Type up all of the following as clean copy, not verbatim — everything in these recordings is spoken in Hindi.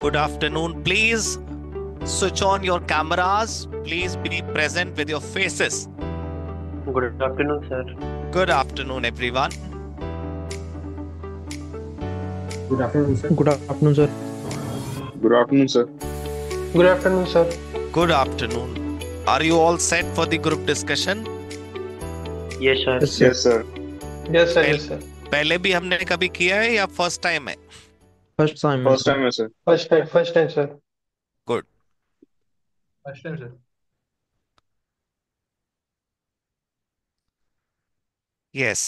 Good afternoon. Please switch on your cameras. Please be present with your faces. Good afternoon, sir. Good afternoon, everyone. Good afternoon, sir. Good afternoon, sir. Good afternoon, sir. Good afternoon, sir. Good afternoon. Are you all set for the group discussion? Yes, sir. Yes, sir. Yes, sir. Yes, sir. पहले Yes, sir. पहले भी हमने कभी किया है या फर्स्ट टाइम है? First time, First sir. time, sir. First time, sir. Good. First time, sir. Yes.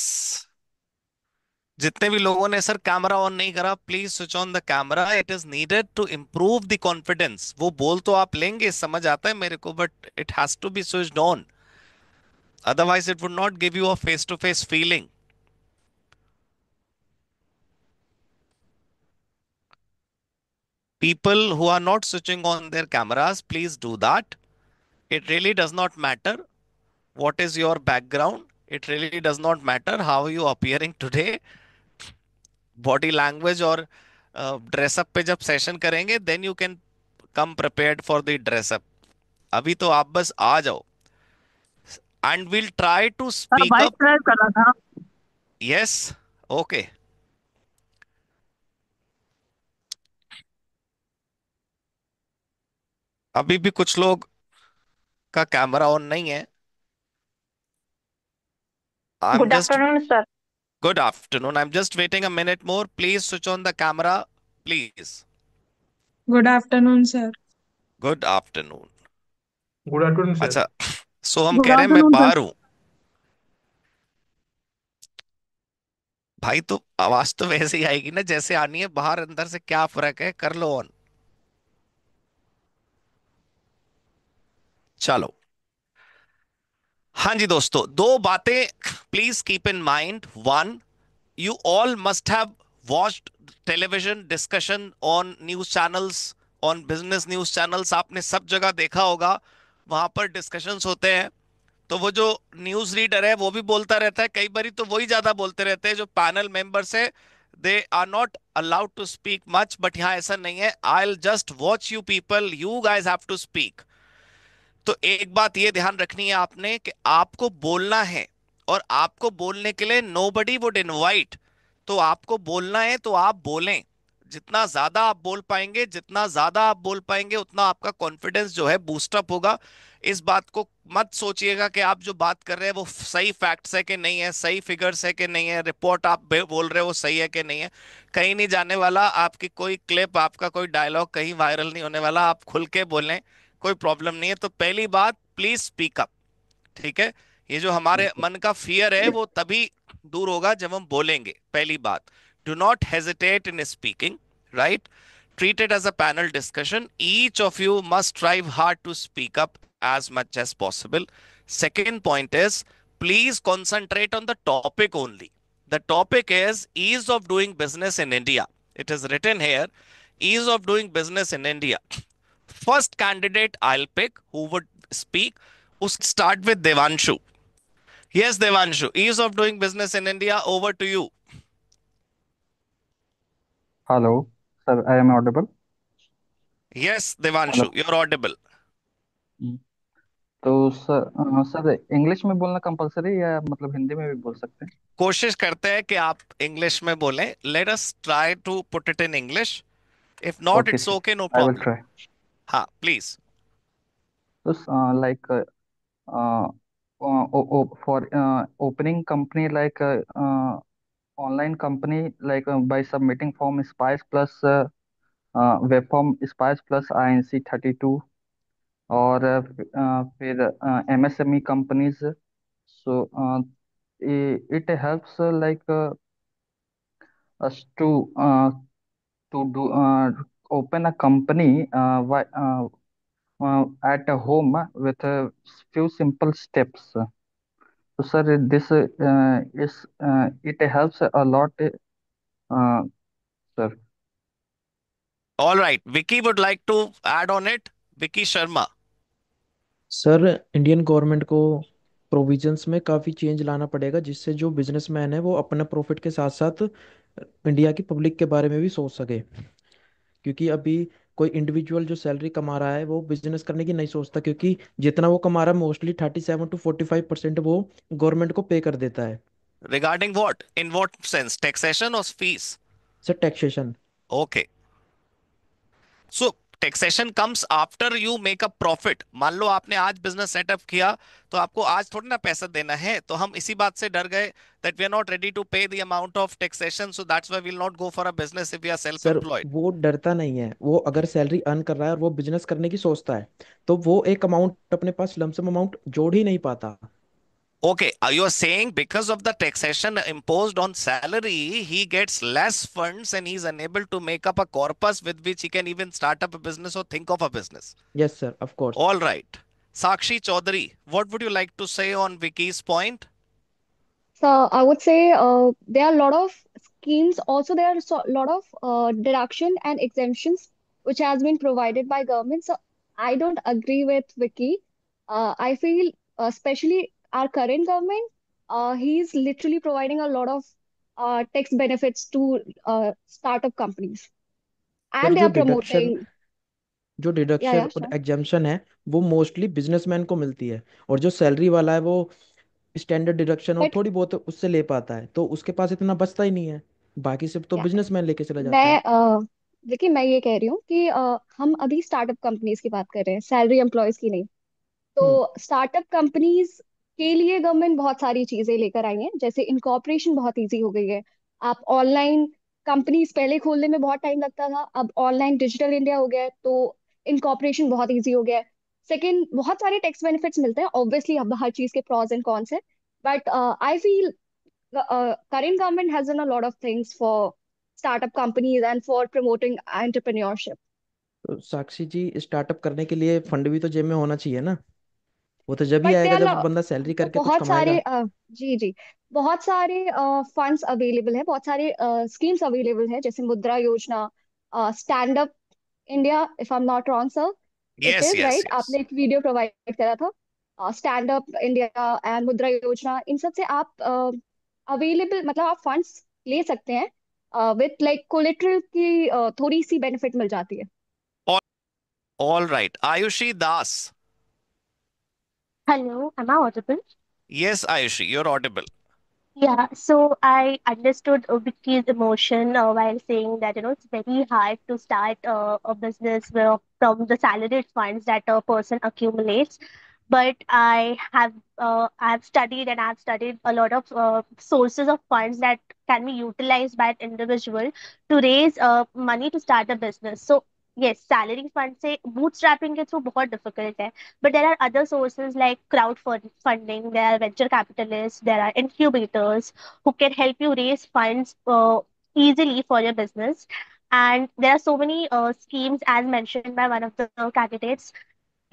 जितने भी लोगों ने सर कैमरा ऑन नहीं करा, please switch on the camera. It is needed to improve the confidence. वो बोल तो आप लेंगे, समझ आता है मेरे को, but it has to be switched on. Otherwise, it would not give you a face to face feeling. People who are not switching on their cameras, please do that. It really does not matter what is your background. It really does not matter how you are appearing today. Body language और ड्रेस अप पे जब सेशन करेंगे, then you can come prepared for the dress up. अभी तो आप बस आ जाओ. And we'll try to sir speak bike up. Drive करना था। Yes. Okay. अभी भी कुछ लोग का कैमरा ऑन नहीं है. I'm good just afternoon sir. Good afternoon. I'm just waiting a minute more. Please switch on the camera. Please. Good afternoon sir. Good afternoon. Good afternoon, sir. अच्छा. सो हम गुड कह रहे हैं मैं आफ्टरनून सर। बाहर हूं. भाई तो आवाज तो वैसे ही आएगी ना जैसे आनी है. बाहर अंदर से क्या फर्क है? कर लो ऑन. चलो. हाँ जी दोस्तों, दो बातें please keep in mind. One, you all must have watched television discussion on news channels, on business news channels. आपने सब जगह देखा होगा, वहां पर डिस्कशंस होते हैं. तो वो जो न्यूज रीडर है वो भी बोलता रहता है. कई बारी तो वही ज्यादा बोलते रहते हैं जो पैनल मेंबर्स है. They are not allowed to speak much, but यहाँ ऐसा नहीं है. I will just watch you people, you guys have to speak. तो एक बात ये ध्यान रखनी है आपने कि आपको बोलना है, और आपको बोलने के लिए नोबडी वुड इनवाइट. तो आपको बोलना है तो आप बोलें. जितना ज्यादा आप बोल पाएंगे, जितना ज्यादा आप बोल पाएंगे, उतना आपका कॉन्फिडेंस जो है बूस्टअप होगा. इस बात को मत सोचिएगा कि आप जो बात कर रहे हैं वो सही फैक्ट्स है कि नहीं है, सही फिगर्स है कि नहीं है, रिपोर्ट आप बोल रहे हो वो सही है कि नहीं है. कहीं नहीं जाने वाला. आपकी कोई क्लिप, आपका कोई डायलॉग कहीं वायरल नहीं होने वाला. आप खुल के बोलें, कोई प्रॉब्लम नहीं है. तो पहली बात, प्लीज स्पीक अप. ठीक है. ये जो हमारे मन का फियर है वो तभी दूर होगा जब हम बोलेंगे. पहली बात, do not hesitate in speaking. Right. Treat it as a panel discussion. Each of you must strive hard to speak up as much as possible. Second point is, please concentrate on the topic only. The topic is ease of doing business in India. It is written here, ease of doing business in India. First candidate I'll pick who would speak. Start with Devanshu. Yes, Devanshu. Ease of doing business in India. Over to you. Hello, sir. I am audible. Yes, Devanshu. Hello. You're audible. हम्म, तो सर इंग्लिश में बोलना कंपलसरी या मतलब हिंदी में भी बोल सकते हैं? कोशिश करते हैं कि आप इंग्लिश में बोलें. Let us try to put it in English. If not, okay it's sir, okay, no I will problem. Try. हाँ, प्लीज. तो like for opening company like online company like by submitting form spice plus web form spice plus INC 32 और फिर MSME companies. So it helps like us to do open a company at a home with a few simple steps. So sir, this is it helps a lot, sir. All right. Vicky would like to add on it. Vicky Sharma. Sir, Indian government को प्रोविजंस में काफ़ी चेंज लाना पड़ेगा, जिससे जो बिजनेसमैन है वो अपने प्रॉफिट के साथ साथ इंडिया की पब्लिक के बारे में भी सोच सके। क्योंकि अभी कोई इंडिविजुअल जो सैलरी कमा रहा है वो बिजनेस करने की नहीं सोचता, क्योंकि जितना वो कमा रहा है मोस्टली 37 to 45% वो गवर्नमेंट को पे कर देता है। Regarding what? In what sense? Taxation or fees? Sir taxation. Okay. So taxation comes after you make a profit. मान लो आपने आज बिजनेस सेटअप किया, तो आपको आज थोड़ी ना पैसा देना है, तो हम इसी बात से डर गए that we are not ready to pay the amount of taxation, so that's why we'll not go for a business if we are sir self-employed. वो डरता नहीं है, वो अगर सैलरी अर्न कर रहा है और वो बिजनेस करने की सोचता है तो वो एक अमाउंट अपने पास लमसम अमाउंट जोड़ ही नहीं पाता। Okay, you are saying because of the taxation imposed on salary, he gets less funds and he's unable to make up a corpus with which he can even start up a business or think of a business. Yes sir, of course. All right. Sakshi Chaudhary, what would you like to say on Vicky's point? So I would say there are a lot of schemes. Also, there are a lot of deduction and exemptions which has been provided by government. So I don't agree with Vicky. I feel, especially our current government, he's literally providing a lot of tax benefits to startup companies, sir and they are promoting. जो Yeah, डिडक्शन yeah, और sure. एग्जाम्पशन है वो मोस्टली बिजनेसमैन को मिलती है, और जो सैलरी वाला है वो स्टैंडर्ड डिडक्शन और But थोड़ी बहुत उससे ले पाता है, तो उसके पास इतना बचता ही नहीं है। बाकी सब तो yeah, बिजनेसमैन लेके चला जाता है। मैं देखिए मैं ये कह रही हूँ कि हम अभी स्टार्टअप कंपनीज की बात कर रहे हैं, सैलरी एम्प्लॉयज की नहीं। हम्म। तो स्टार्टअप कंपनीज के लिए गवर्नमेंट बहुत सारी चीजें लेकर आई है, जैसे इनकॉर्पोरेशन बहुत इजी हो गई है। आप ऑनलाइन कंपनीज पहले खोलने में बहुत टाइम लगता था, अब ऑनलाइन डिजिटल इंडिया हो गया है, तो इनकॉर्पोरेशन बहुत इजी हो गया है। सेकंड, बहुत सारे टैक्स बेनिफिट्स मिलते हैं, ऑब्वियसली अब हर चीज के प्रॉज एंड कॉन्स है। But I feel current government has done a lot of things for startup companies and for promoting entrepreneurship. तो साक्षी जी, स्टार्टअप करने के लिए फंड भी तो जेब में होना चाहिए ना। वो तो जब ही बट आएगा देयर जब बंदा सैलरी तो करके कुछ बहुत सारे कमाएगा। जी जी, बहुत सारे फंड्स अवेलेबल है, बहुत सारे स्कीम्स अवेलेबल है, जैसे मुद्रा योजना, stand up India, if I am not wrong sir, it Yes, is yes, right, yes. आपने एक वीडियो प्रोवाइड करा था। स्टैंड अप इंडिया एंड मुद्रा योजना, इन सब से आप अवेलेबल, मतलब आप फंड्स ले सकते हैं विथ लाइक कोलेटरल की थोड़ी सी बेनिफिट मिल जाती है। All, all right. Ayushi Das. Hello, am I audible? Yes, Ayushi, you're audible. Yeah, so I understood Vicky's emotion while saying that, it's very hard to start a business from the salaried funds that a person accumulates. But I've studied and I've studied a lot of sources of funds that can be utilized by an individual to raise money to start a business. So yes, salary fund से bootstrapping के through बहुत difficult है. But there are other sources like funding, there are venture capitalists, there are incubators who can help you raise funds easily for your business. And there are so many schemes, as mentioned by one of the candidates,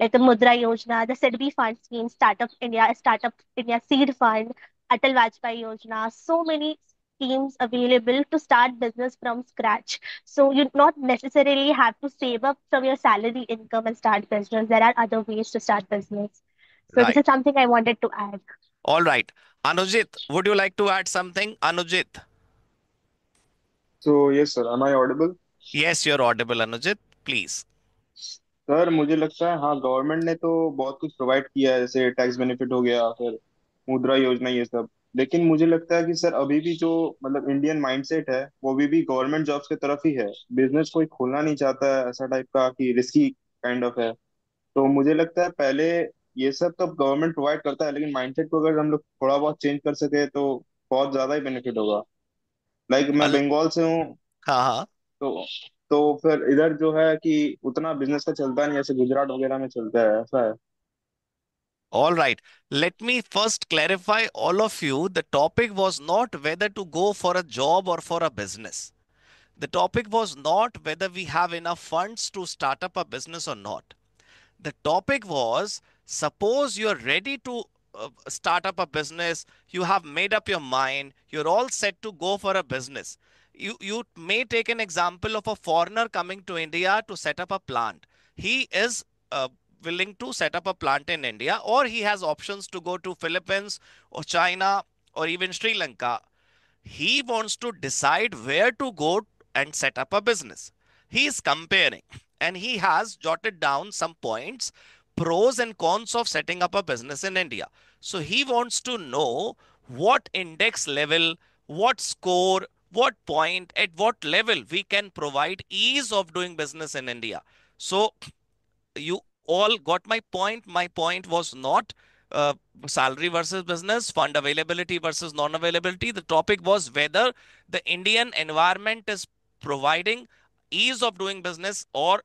like the Mudra Yojana, the SIDBI fund scheme, Startup India Seed Fund, Atal Vajpayee Yojana, so many schemes available to start business from scratch. So you not necessarily have to save up from your salary income and start business. There are other ways to start business. So this Right. is something I wanted to add. All right. Anujit, would you like to add something? Anujit. So yes, sir. Am I audible? Yes, you're audible, Anujit. Please. Sir मुझे लगता है हाँ गवर्नमेंट ने तो बहुत कुछ प्रोवाइड किया है, जैसे टैक्स बेनिफिट हो गया, फिर मुद्रा योजना, ये सब। लेकिन मुझे लगता है कि सर अभी भी जो मतलब इंडियन माइंडसेट है वो अभी भी गवर्नमेंट जॉब्स की तरफ ही है। बिजनेस कोई खोलना नहीं चाहता है ऐसा टाइप का कि रिस्की काइंड ऑफ है। तो मुझे लगता है पहले ये सब तो गवर्नमेंट प्रोवाइड करता है, लेकिन माइंडसेट को अगर हम लोग थोड़ा बहुत चेंज कर सके तो बहुत ज्यादा ही बेनिफिट होगा। लाइक मैं Al बंगाल से हूँ। हाँ हाँ. तो तो फिर इधर जो है कि उतना बिजनेस का चलता नहीं जैसे गुजरात वगैरह में चलता है, ऐसा है। All right. Let me first clarify all of you. The topic was not whether to go for a job or for a business. The topic was not whether we have enough funds to start up a business or not. The topic was, suppose you're ready to start up a business, you have made up your mind, you're all set to go for a business. You may take an example of a foreigner coming to India to set up a plant. He is willing to set up a plant in India, or he has options to go to Philippines or China or even Sri Lanka. He wants to decide where to go and set up a business. He is comparing. and he has jotted down some points, pros and cons of setting up a business in India. So he wants to know what index level, what score, what point, at what level we can provide ease of doing business in India. So you all got my point. My point was not uh, salary versus business, fund availability versus non-availability. The topic was whether the Indian environment is providing ease of doing business or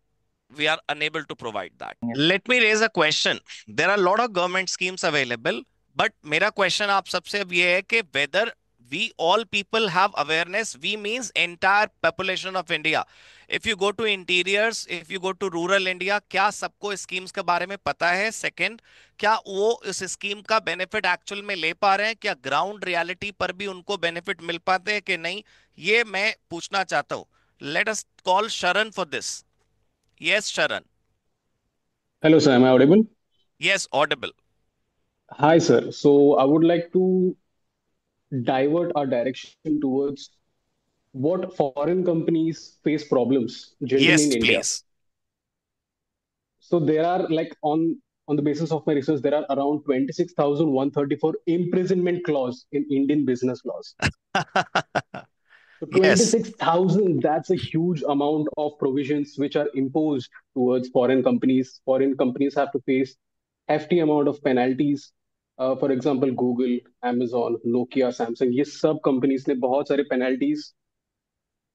we are unable to provide that. Let me raise a question. There are a lot of government schemes available, but मेरा question आप सबसे अब ये है कि whether we all people have awareness. We means entire population of India. If you go to interiors, if you go to rural India, क्या सबको स्कीम्स के बारे में पता है? सेकंड, क्या वो इस स्कीम का बेनिफिट एक्चुअल में ले पा रहे हैं? क्या ग्राउंड रियलिटी पर भी उनको बेनिफिट मिल पाते हैं कि नहीं? ये मैं पूछना चाहता हूँ. Let us call Sharan for this. Yes, Sharan. Hello, sir. Am I audible? Yes, audible. Hi, sir. So I would like to divert our direction towards what foreign companies face problems generally Yes, in India. please. So there are like on the basis of my research, there are around 26,134 imprisonment clause in Indian business laws. So Yes. 26,000, that's a huge amount of provisions which are imposed towards foreign companies. Foreign companies have to face hefty amount of penalties. For example, Google, Amazon, Nokia, Samsung, ये सब companies ने बहुत सारे penalties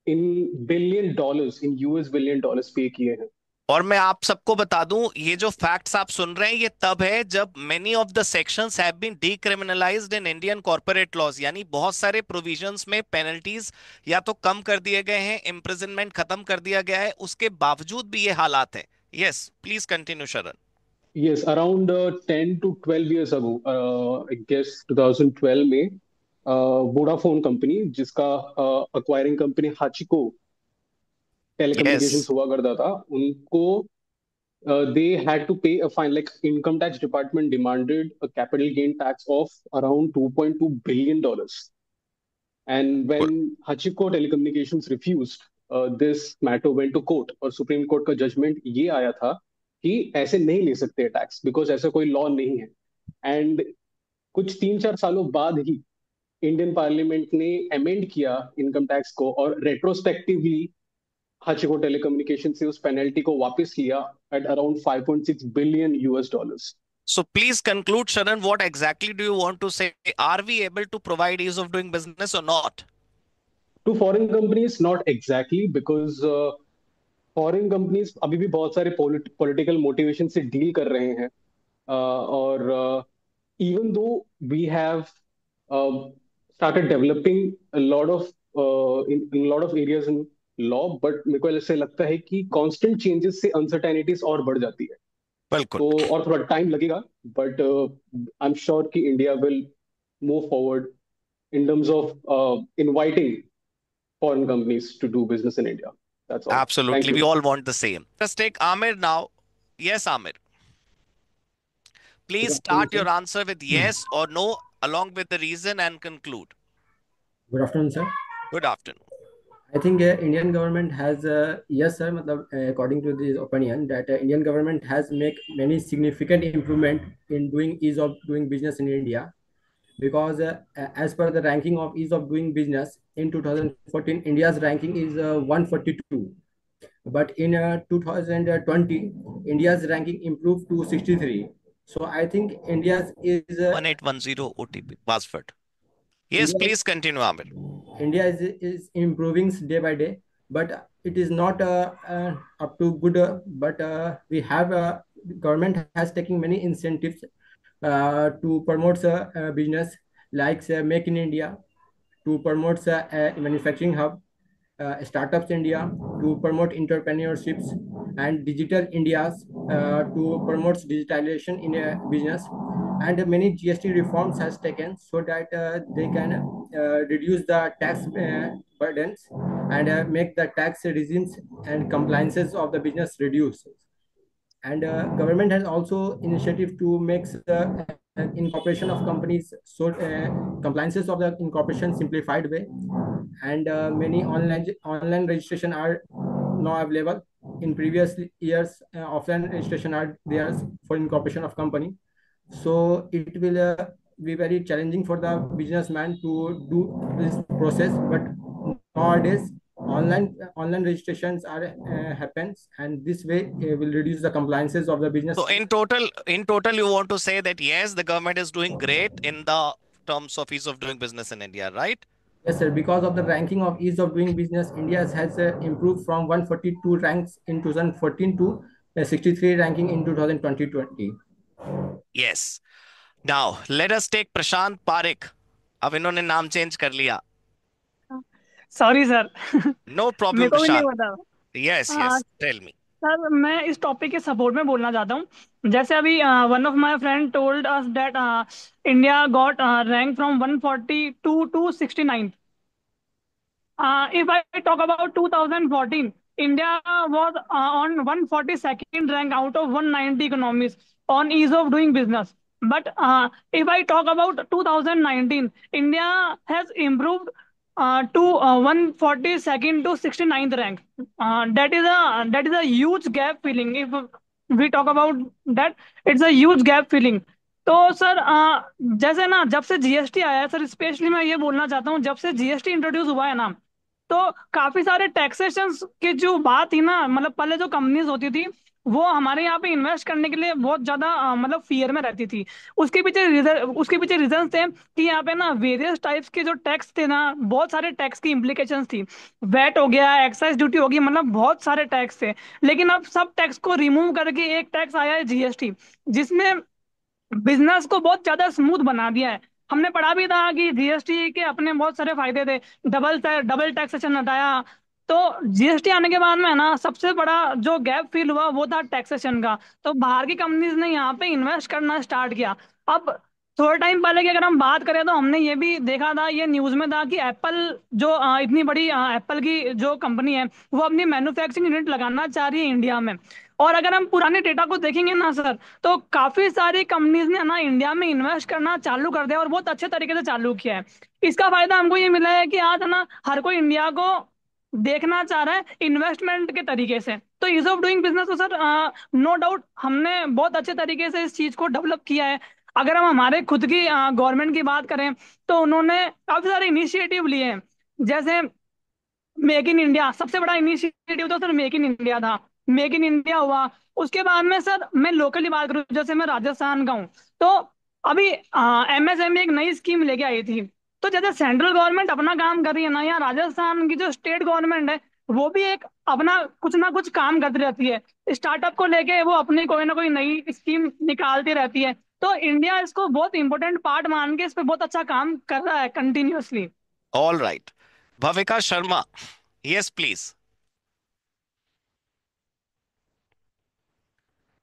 in billion dollars, in US billion dollars pay किए हैं. और मैं आप सबको बता दूं, ये जो फैक्ट्स आप सुन रहे हैं ये तब है जब many of the sections have been decriminalised in Indian corporate laws, यानी बहुत सारे प्रोविजंस में पेनल्टीज या तो कम कर दिए गए हैं, इम्प्रिजनमेंट खत्म कर दिया गया है, उसके बावजूद भी ये हालात है. यस, प्लीज कंटिन्यू शरण. Yes, around 10 to 12 years ago, I guess 2012 में वोडाफोन कंपनी जिसका acquiring company Hachiko telecommunications Yes. हुआ करता था, उनको they had to pay a fine. Like income tax department demanded a capital gain tax of around $2.2 billion. And when Hachiko Telecommunications refused, this matter went to court. और सुप्रीम कोर्ट का जजमेंट ये आया था कि ऐसे नहीं ले सकते टैक्स, बिकॉज ऐसा कोई लॉ नहीं है. एंड कुछ 3-4 सालों बाद ही इंडियन पार्लियामेंट ने अमेंड किया इनकम टैक्स को और रेट्रोस्पेक्टिवली Hachiko Telecommunications से उस पेनल्टी को वापस लिया at around $5.6 billion. So please conclude, Sharan. What exactly do you want to say? Are we able to provide ease of doing business or not? To foreign companies, not exactly, because foreign companies अभी भी बहुत सारे political motivation से deal कर रहे हैं. और even though we have started developing a lot of in a lot of areas in law, but मेरे को ऐसे लगता है कि constant changes से uncertainties और बढ़ जाती है. बिल्कुल. तो और थोड़ा टाइम लगेगा, but I'm sure कि India will move forward in terms of inviting foreign companies to do business in India. That's all. Absolutely. Thank We you. all want the same. Let's take Amir now. Yes, Amir. Please Good afternoon, start your sir. answer with yes or no, along with the reason, and conclude. Good afternoon, sir. Good afternoon. I think Indian government has yes, sir. मतलब, according to this opinion, that Indian government has make many significant improvement in doing ease of doing business in India, because as per the ranking of ease of doing business in 2014, India's ranking is 142, but in 2020, India's ranking improved to 63. So I think India's is 1810 OTP password. Yes, India, please continue, Amir. India is improving day by day, but it is not up to good. But we have government has taken many incentives to promote business, like Make in India, to promote manufacturing hub, Startups India, to promote entrepreneurships, and Digital India's to promote digitalization in business. And many GST reforms has taken so that they can reduce the tax burdens and make the tax regimes and compliances of the business reduce. And government has also initiative to make incorporation of companies, so compliances of the incorporation simplified way, and many online registration are now available. in previous years, offline registration are there for incorporation of company. So it will be very challenging for the businessman to do this process. But nowadays, online registrations are happens, and this way will reduce the compliances of the business. So in total, you want to say that yes, the government is doing great in the terms of ease of doing business in India, right? Yes, sir. Because of the ranking of ease of doing business, India has improved from 142 ranks in 2014 to 63 ranking in 2020. Yes. Now let us take Prashant Parekh. अब इन्होंने नाम चेंज कर लिया. Sorry sir. No problem, मेरे को भी नहीं Prashant. पता. Yes, yes. Tell me. Sir मैं इस टॉपिक के सपोर्ट में बोलना चाहता हूँ. जैसे अभी one of my friend told us that India got rank from 142 to 69. If I talk about 2014, India was on 142nd rank out of 190 economies on ease of doing business. But if I talk about 2019, India has improved to 142nd to 69th rank. That is a huge gap filling. If we talk about that, it's a huge gap filling. तो सर जैसे ना जब से जीएसटी आया है सर, स्पेशली मैं ये बोलना चाहता हूँ, जब से जीएसटी इंट्रोड्यूस हुआ है ना, तो काफी सारे टैक्सेशन की जो बात थी ना, मतलब पहले जो कंपनीज होती थी वो हमारे यहाँ पे इन्वेस्ट करने के लिए बहुत ज्यादा मतलब फियर में रहती थी. उसके पीछे रीजन थे कि यहाँ पे ना वेरियस टाइप्स के जो टैक्स थे ना, बहुत सारे टैक्स की इम्प्लीकेशंस थी. वैट हो गया, एक्साइज ड्यूटी होगी, मतलब बहुत सारे टैक्स थे. लेकिन अब सब टैक्स को रिमूव करके एक टैक्स आया है जीएसटी, जिसमें बिजनेस को बहुत ज्यादा स्मूथ बना दिया है. हमने पढ़ा भी था कि जीएसटी के अपने बहुत सारे फायदे थे. डबल टैक्सेशन हटाया. तो जीएसटी आने के बाद में है ना, सबसे बड़ा जो गैप फील हुआ वो था टैक्सेशन का. तो बाहर की कंपनीज ने यहाँ पे इन्वेस्ट करना स्टार्ट किया. अब थोड़ा टाइम पहले की अगर हम बात करें तो हमने ये भी देखा था, ये न्यूज में था कि एप्पल जो इतनी बड़ी एप्पल की जो कंपनी है वो अपनी मैन्युफैक्चरिंग यूनिट लगाना चाह रही है इंडिया में. और अगर हम पुराने डेटा को देखेंगे ना सर, तो काफी सारी कंपनीज ने ना इंडिया में इन्वेस्ट करना चालू कर दिया और बहुत अच्छे तरीके से चालू किया है. इसका फायदा हमको ये मिला है कि आज है ना हर कोई इंडिया को देखना चाह रहा है इन्वेस्टमेंट के तरीके से. तो ईज ऑफ डूइंग बिजनेस तो सर नो डाउट हमने बहुत अच्छे तरीके से इस चीज को डेवलप किया है. अगर हम हमारे खुद की गवर्नमेंट की बात करें तो उन्होंने काफी सारे इनिशिएटिव लिए हैं. जैसे मेक इन इंडिया, सबसे बड़ा इनिशिएटिव तो सर मेक इन इंडिया था. मेक इन इंडिया हुआ, उसके बाद में सर मैं लोकली बात करूँ, जैसे मैं राजस्थान का हूँ, तो अभी एमएसएमई एक नई स्कीम लेके आई थी. तो जैसे सेंट्रल गवर्नमेंट अपना काम कर रही है ना, यहाँ राजस्थान की जो स्टेट गवर्नमेंट है वो भी एक अपना कुछ ना कुछ काम करती रहती है. स्टार्टअप को लेके वो अपनी कोई ना कोई नई स्कीम निकालती रहती है. तो इंडिया इसको बहुत इंपॉर्टेंट पार्ट मान के इस पे बहुत अच्छा काम कर रहा है continuously. All right. Bhavika Sharma. Yes, please.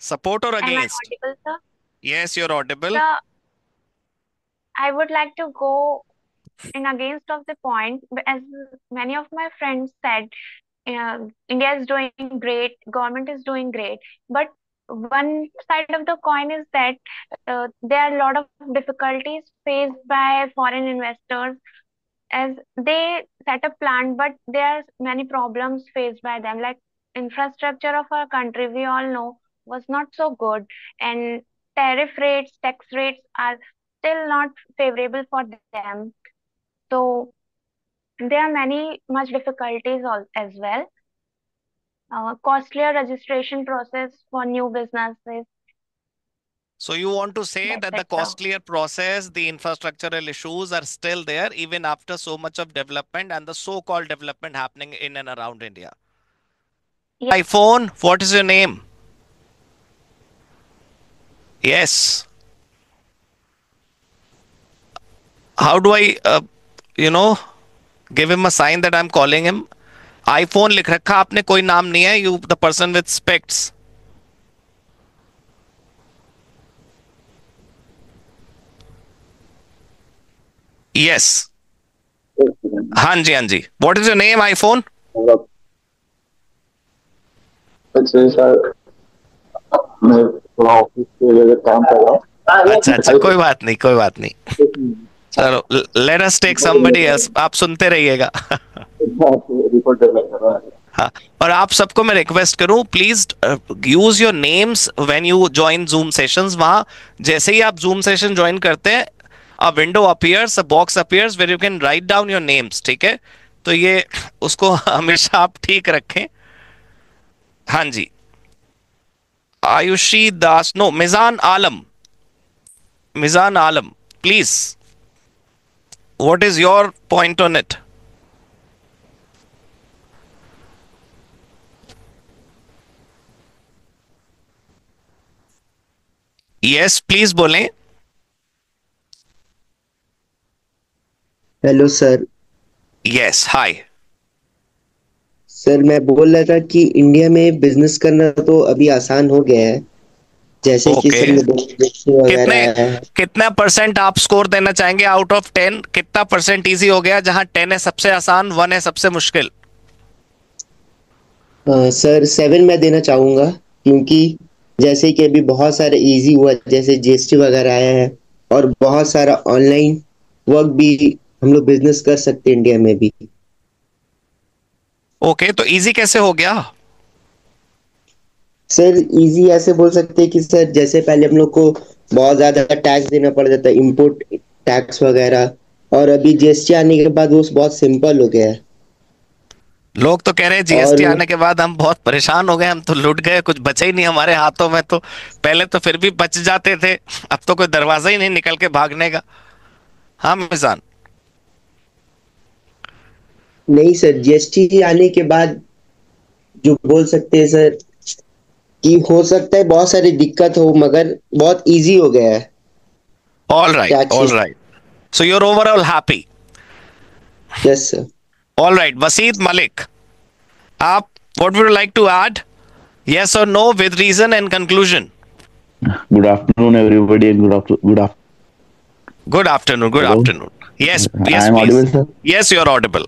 Support or Am I against? audible, sir? Yes, you're audible. Sir, I would like to go in against of the point. As many of my friends said, India is doing great, government is doing great, but one side of the coin is that there are a lot of difficulties faced by foreign investors as they set up plant, but there are many problems faced by them. Like infrastructure of our country, we all know, was not so good, and tariff rates, tax rates are still not favorable for them. So there are many much difficulties as well. Costlier registration process for new businesses. So you want to say that the costlier process, the infrastructural issues are still there even after so much of development and the so-called development happening in and around India. Yes. iPhone, what is your name? Yes. How do I, give him a sign that I'm calling him? iPhone लिख रखा आपने, कोई नाम नहीं है. You, the person with specs. Yes. हाँ जी, हाँ जी. What is your name, iPhone? अच्छा, कोई बात नहीं. चलो, let us take somebody else. आप सुनते रहिएगा. हाँ, और आप सबको मैं रिक्वेस्ट करूं, please use your names when you join Zoom sessions. वहां जैसे ही आप जूम सेशन ज्वाइन करते हैं, a window appears, a box appears where you can write down your names, ठीक है? तो ये उसको हमेशा आप ठीक रखें। हाँ जी, आयुषी दास, no, Mizan Alam, Mizan Alam, please, what is your point on it? Yes, please बोलें। Hello sir. Yes, hi sir मैं बोल रहा था कि इंडिया में बिजनेस करना तो अभी आसान हो गया है, जैसे कि ओके। सब लोग कितने वगैरह। कितना परसेंट आप स्कोर देना चाहेंगे आउट ऑफ 10? कितना परसेंट इजी हो गया? जहां 10 है सबसे आसान, 1 है सबसे मुश्किल। सर 7 मैं देना चाहूंगा, क्योंकि जैसे कि अभी बहुत सारे इजी हुआ, जैसे जीएसटी वगैरह आया है, और बहुत सारा ऑनलाइन वर्क भी हम लोग बिजनेस कर सकते हैं इंडिया में भी। ओके, तो इजी कैसे हो गया? सर इजी ऐसे बोल सकते हैं कि सर जैसे पहले हम लोग को बहुत ज्यादा टैक्स देना पड़ जाता है, इम्पोर्ट टैक्स वगैरह, और अभी जीएसटी आने के बाद वो बहुत सिंपल हो गया है। लोग तो कह रहे हैं जीएसटी आने के बाद हम बहुत परेशान हो गए, हम तो लुट गए, कुछ बचा ही नहीं हमारे हाथों में। तो पहले तो फिर भी बच जाते थे, अब तो कोई दरवाजा ही नहीं निकल के भागने का। हाँ मिजान। नहीं सर, जीएसटी आने के बाद जो बोल सकते हैं सर कि हो सकता है बहुत सारी दिक्कत हो, मगर बहुत इजी हो गया है। All right, so you are overall happy? Yes sir. All right, Waseed Malik, आप what would you like to add? Yes और no with reason and conclusion. Good afternoon, everybody, and Good afternoon. Hello? Yes, I yes, am please. audible, sir. Yes, you are audible.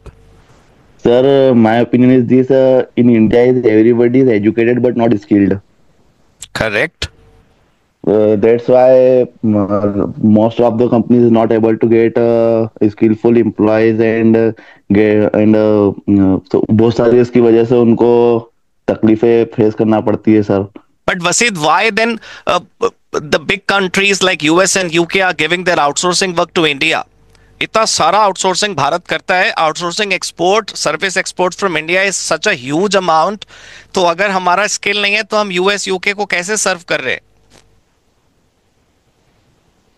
Sir, my opinion is this: in India, everybody is educated but not skilled. Correct. That's why most of the companies is not able to get skillful employees, and so बहुत सारी इसकी वजह से उनको तकलीफें फेस करना पड़ती है sir. But Vasid, why then the big countries like US and UK are giving their outsourcing work to India? इतना सारा आउटसोर्सिंग भारत करता है, outsourcing export, service export from India is such a huge amount. तो अगर हमारा स्किल नहीं है तो हम यूएस यूके को कैसे सर्व कर रहे हैं?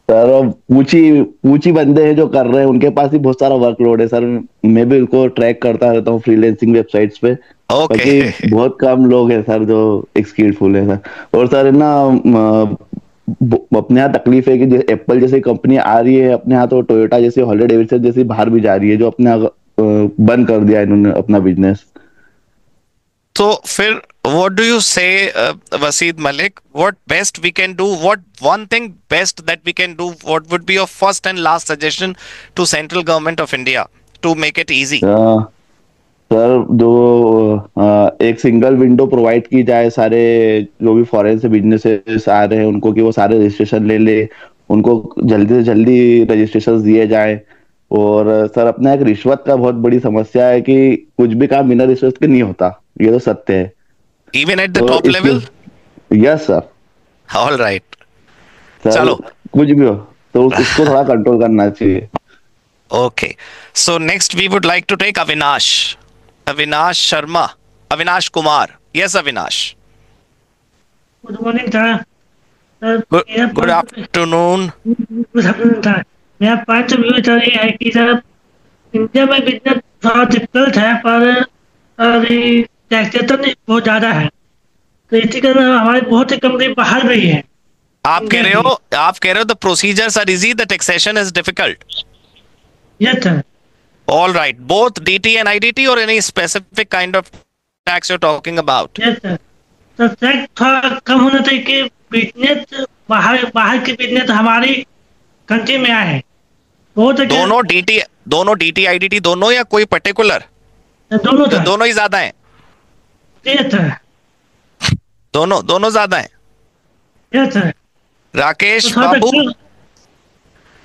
सर पूछी बंदे हैं जो कर रहे हैं, उनके पास ही बहुत सारा वर्कलोड है सर। मैं भी उनको ट्रैक करता रहता हूँ फ्रीलांसिंग वेबसाइट्स पे। बाकी बहुत कम लोग हैं सर जो स्किलफुल है सर। और सर ना अपने यहाँ तकलीफ है कि जैसे एप्पल जैसी कंपनी आ रही है अपने यहाँ, तो टोयोटा जैसी, हॉली डेविडसन जैसी बाहर भी जा रही है, जो अपने बंद कर दिया इन्होंने अपना बिजनेस। तो फिर what do you say, Waseed Malik? What best we can do? What one thing best that we can do? What would be your first and last suggestion to central government of India to make it easy? Sir जो एक सिंगल विंडो प्रोवाइड की जाए, सारे जो भी फॉरेन से बिजनेसेस आ रहे हैं उनको, कि वो सारे रजिस्ट्रेशन ले, उनको जल्दी से जल्दी रजिस्ट्रेशन दिए जाए। और सर अपना एक रिश्वत का बहुत बड़ी समस्या है कि कुछ भी काम बिना रिश्वत के नहीं होता, ये तो सत्य है। Even at the top level? Yes sir. All right. चलो कुछ भी हो तो उसको थोड़ा कंट्रोल करना चाहिए। Okay. So next we would like to take Avinash Sharma, Avinash Kumar. Yes, Avinash. Good morning, sir. Good afternoon. Good afternoon, sir. मेरा पॉइंट ऑफ व्यू ये है कि सर इंडिया में बिजनेस थोड़ा डिफिकल्ट है, पर टैक्सेशन बहुत ज्यादा है, तो इसी कारण हमारी बहुत सी कंपनी बाहर गई है। आप कह रहे हो the procedures are easy, the taxation is difficult? Yes sir. All right, both DT and IDT or any specific kind of tax you're talking about? Yes sir. तो टैक्स थोड़ा कम होना चाहिए कि बिजनेस बाहर के बिजनेस हमारी कंट्री में आए। दोनों DT IDT दोनों या कोई पर्टिकुलर? दोनों ही ज्यादा हैं। Yes sir. दोनों ज्यादा हैं। Yes sir. Rakesh Babu.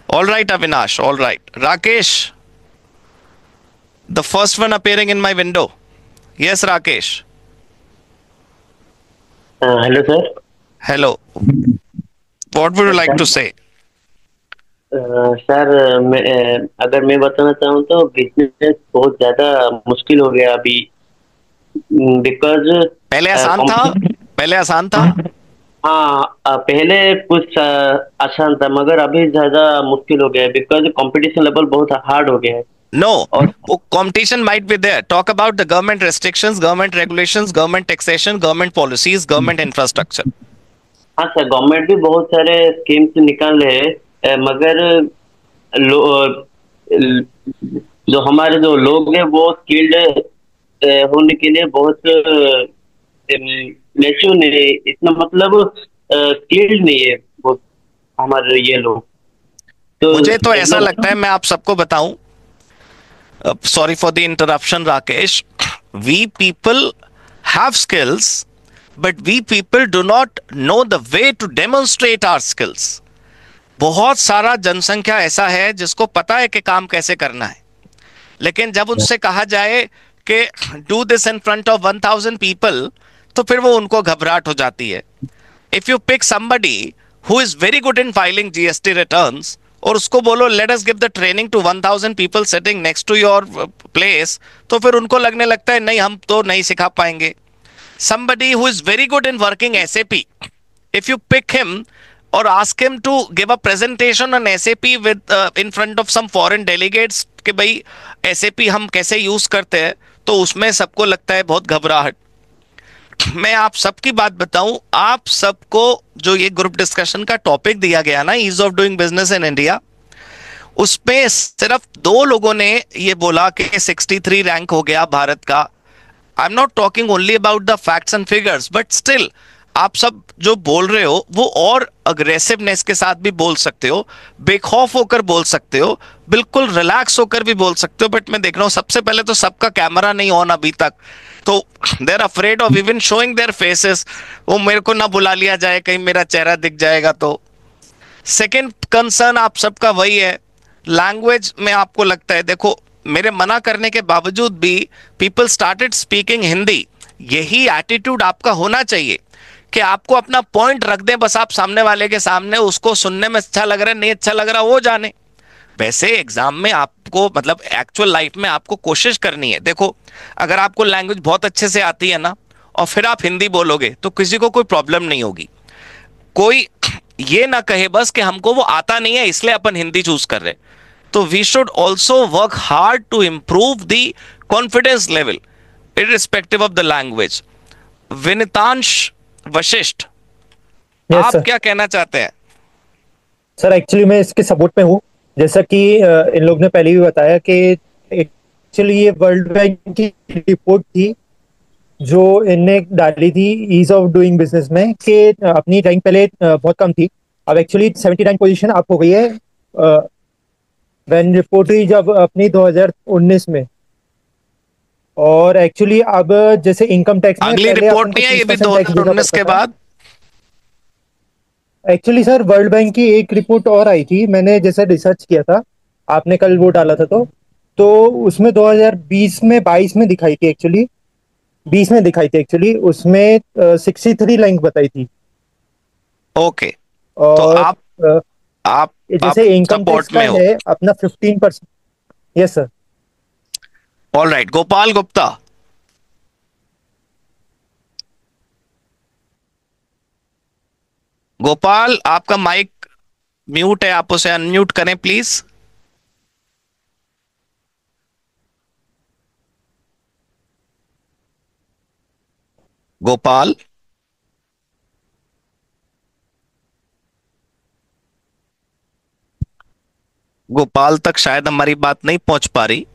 All right, Avinash. All right, Rakesh, the first one appearing in my window. Yes, Rakesh. Hello sir. Hello. What would you like to say? Sir अगर मैं बताना चाहूँ तो बिजनेस बहुत ज्यादा मुश्किल हो गया अभी, बिकॉज पहले आसान था। हाँ, पहले कुछ आसान था मगर अभी ज्यादा मुश्किल हो गया है, बिकॉज कंपटीशन लेवल बहुत हार्ड हो गया है। No, competition might be there. Talk about the government restrictions, government regulations, government taxation, government policies, government infrastructure. हाँ सर, गवर्नमेंट भी बहुत सारे स्कीम्स निकाल रहे हैं, मगर जो हमारे जो लोग हैं वो स्किल्ड होने के लिए बहुत लेचू नहीं, इतना मतलब स्किल्ड नहीं है वो हमारे ये लोग। तो मुझे तो ऐसा लगता है, मैं आप सबको बताऊं, sorry for the interruption, Rakesh. We people have skills, but we people do not know the way to demonstrate our skills. बहुत सारा जनसंख्या ऐसा है जिसको पता है कि काम कैसे करना है, लेकिन जब उनसे कहा जाए कि do this in front of 1000 people, तो फिर वो उनको घबराहट हो जाती है। If you pick somebody who is very good in filing GST returns और उसको बोलो let us give the training to 1000 people sitting next to your place, तो फिर उनको लगने लगता है नहीं, हम तो नहीं सिखा पाएंगे। Somebody who is very good in working SAP, if you pick him or ask him to give a presentation on SAP with in front of some foreign delegates कि भाई SAP हम कैसे यूज करते हैं, तो उसमें सबको लगता है बहुत घबराहट। मैं आप सबकी बात बताऊं, आप सबको जो ये ग्रुप डिस्कशन का टॉपिक दिया गया ना, ease of doing business in India, उसमें सिर्फ 2 लोगों ने ये बोला कि 63 रैंक हो गया भारत का। I am not talking only about the facts and figures, but still आप सब जो बोल रहे हो वो और अग्रेसिवनेस के साथ भी बोल सकते हो, बेखौफ होकर बोल सकते हो, बिल्कुल रिलैक्स होकर भी बोल सकते हो। बट मैं देख रहा हूँ सबसे पहले तो सबका कैमरा नहीं ऑन अभी तक, तो they're afraid of even showing their faces, वो मेरे को ना बुला लिया जाए कहीं मेरा चेहरा दिख जाएगा तो। सेकेंड कंसर्न आप सबका वही है, लैंग्वेज में आपको लगता है, देखो मेरे मना करने के बावजूद भी पीपल स्टार्टेड स्पीकिंग हिंदी। यही एटीट्यूड आपका होना चाहिए कि आपको अपना पॉइंट रख दें बस आप सामने वाले के सामने, उसको सुनने में अच्छा लग रहा है नहीं अच्छा लग रहा वो जाने। वैसे एग्जाम में आपको मतलब एक्चुअल लाइफ में आपको कोशिश करनी है। देखो अगर आपको लैंग्वेज बहुत अच्छे से आती है ना और फिर आप हिंदी बोलोगे तो किसी को कोई प्रॉब्लम नहीं होगी। कोई ये ना कहे बस कि हमको वो आता नहीं है इसलिए अपन हिंदी चूज कर रहे। तो we should also work hard to improve the confidence level irrespective of the language. Vinitansh Vashishth, आप सर। क्या कहना चाहते हैं? सर एक्चुअली मैं इसके सपोर्ट में हूँ, जैसा कि इन लोग ने पहले भी बताया कि एक्चुअली ये वर्ल्ड बैंक की रिपोर्ट थी जो इनने डाली थी ईज ऑफ डूइंग बिजनेस में, कि अपनी रैंक पहले बहुत कम थी, अब एक्चुअली 79 पोजीशन अप हो गई है व्हेन रिपोर्ट हुई जब अपनी 2019 में। और एक्चुअली अब जैसे इनकम टैक्स में अगली रिपोर्ट नहीं है ये भी 2019 के बाद। एक्चुअली सर वर्ल्ड बैंक की एक रिपोर्ट और आई थी, मैंने जैसे रिसर्च किया था, आपने कल वो डाला था तो उसमें 2020 में 22 में दिखाई थी, एक्चुअली 20 में दिखाई थी, एक्चुअली उसमें 63 रैंक बताई थी। ओके और तो आप जैसे इनकम टैक्स का है अपना 15%। Yes sir. All right, Gopal Gupta. Gopal आपका माइक म्यूट है, आप उसे अनम्यूट करें प्लीज। गोपाल गोपाल तक शायद हमारी बात नहीं पहुंच पा रही।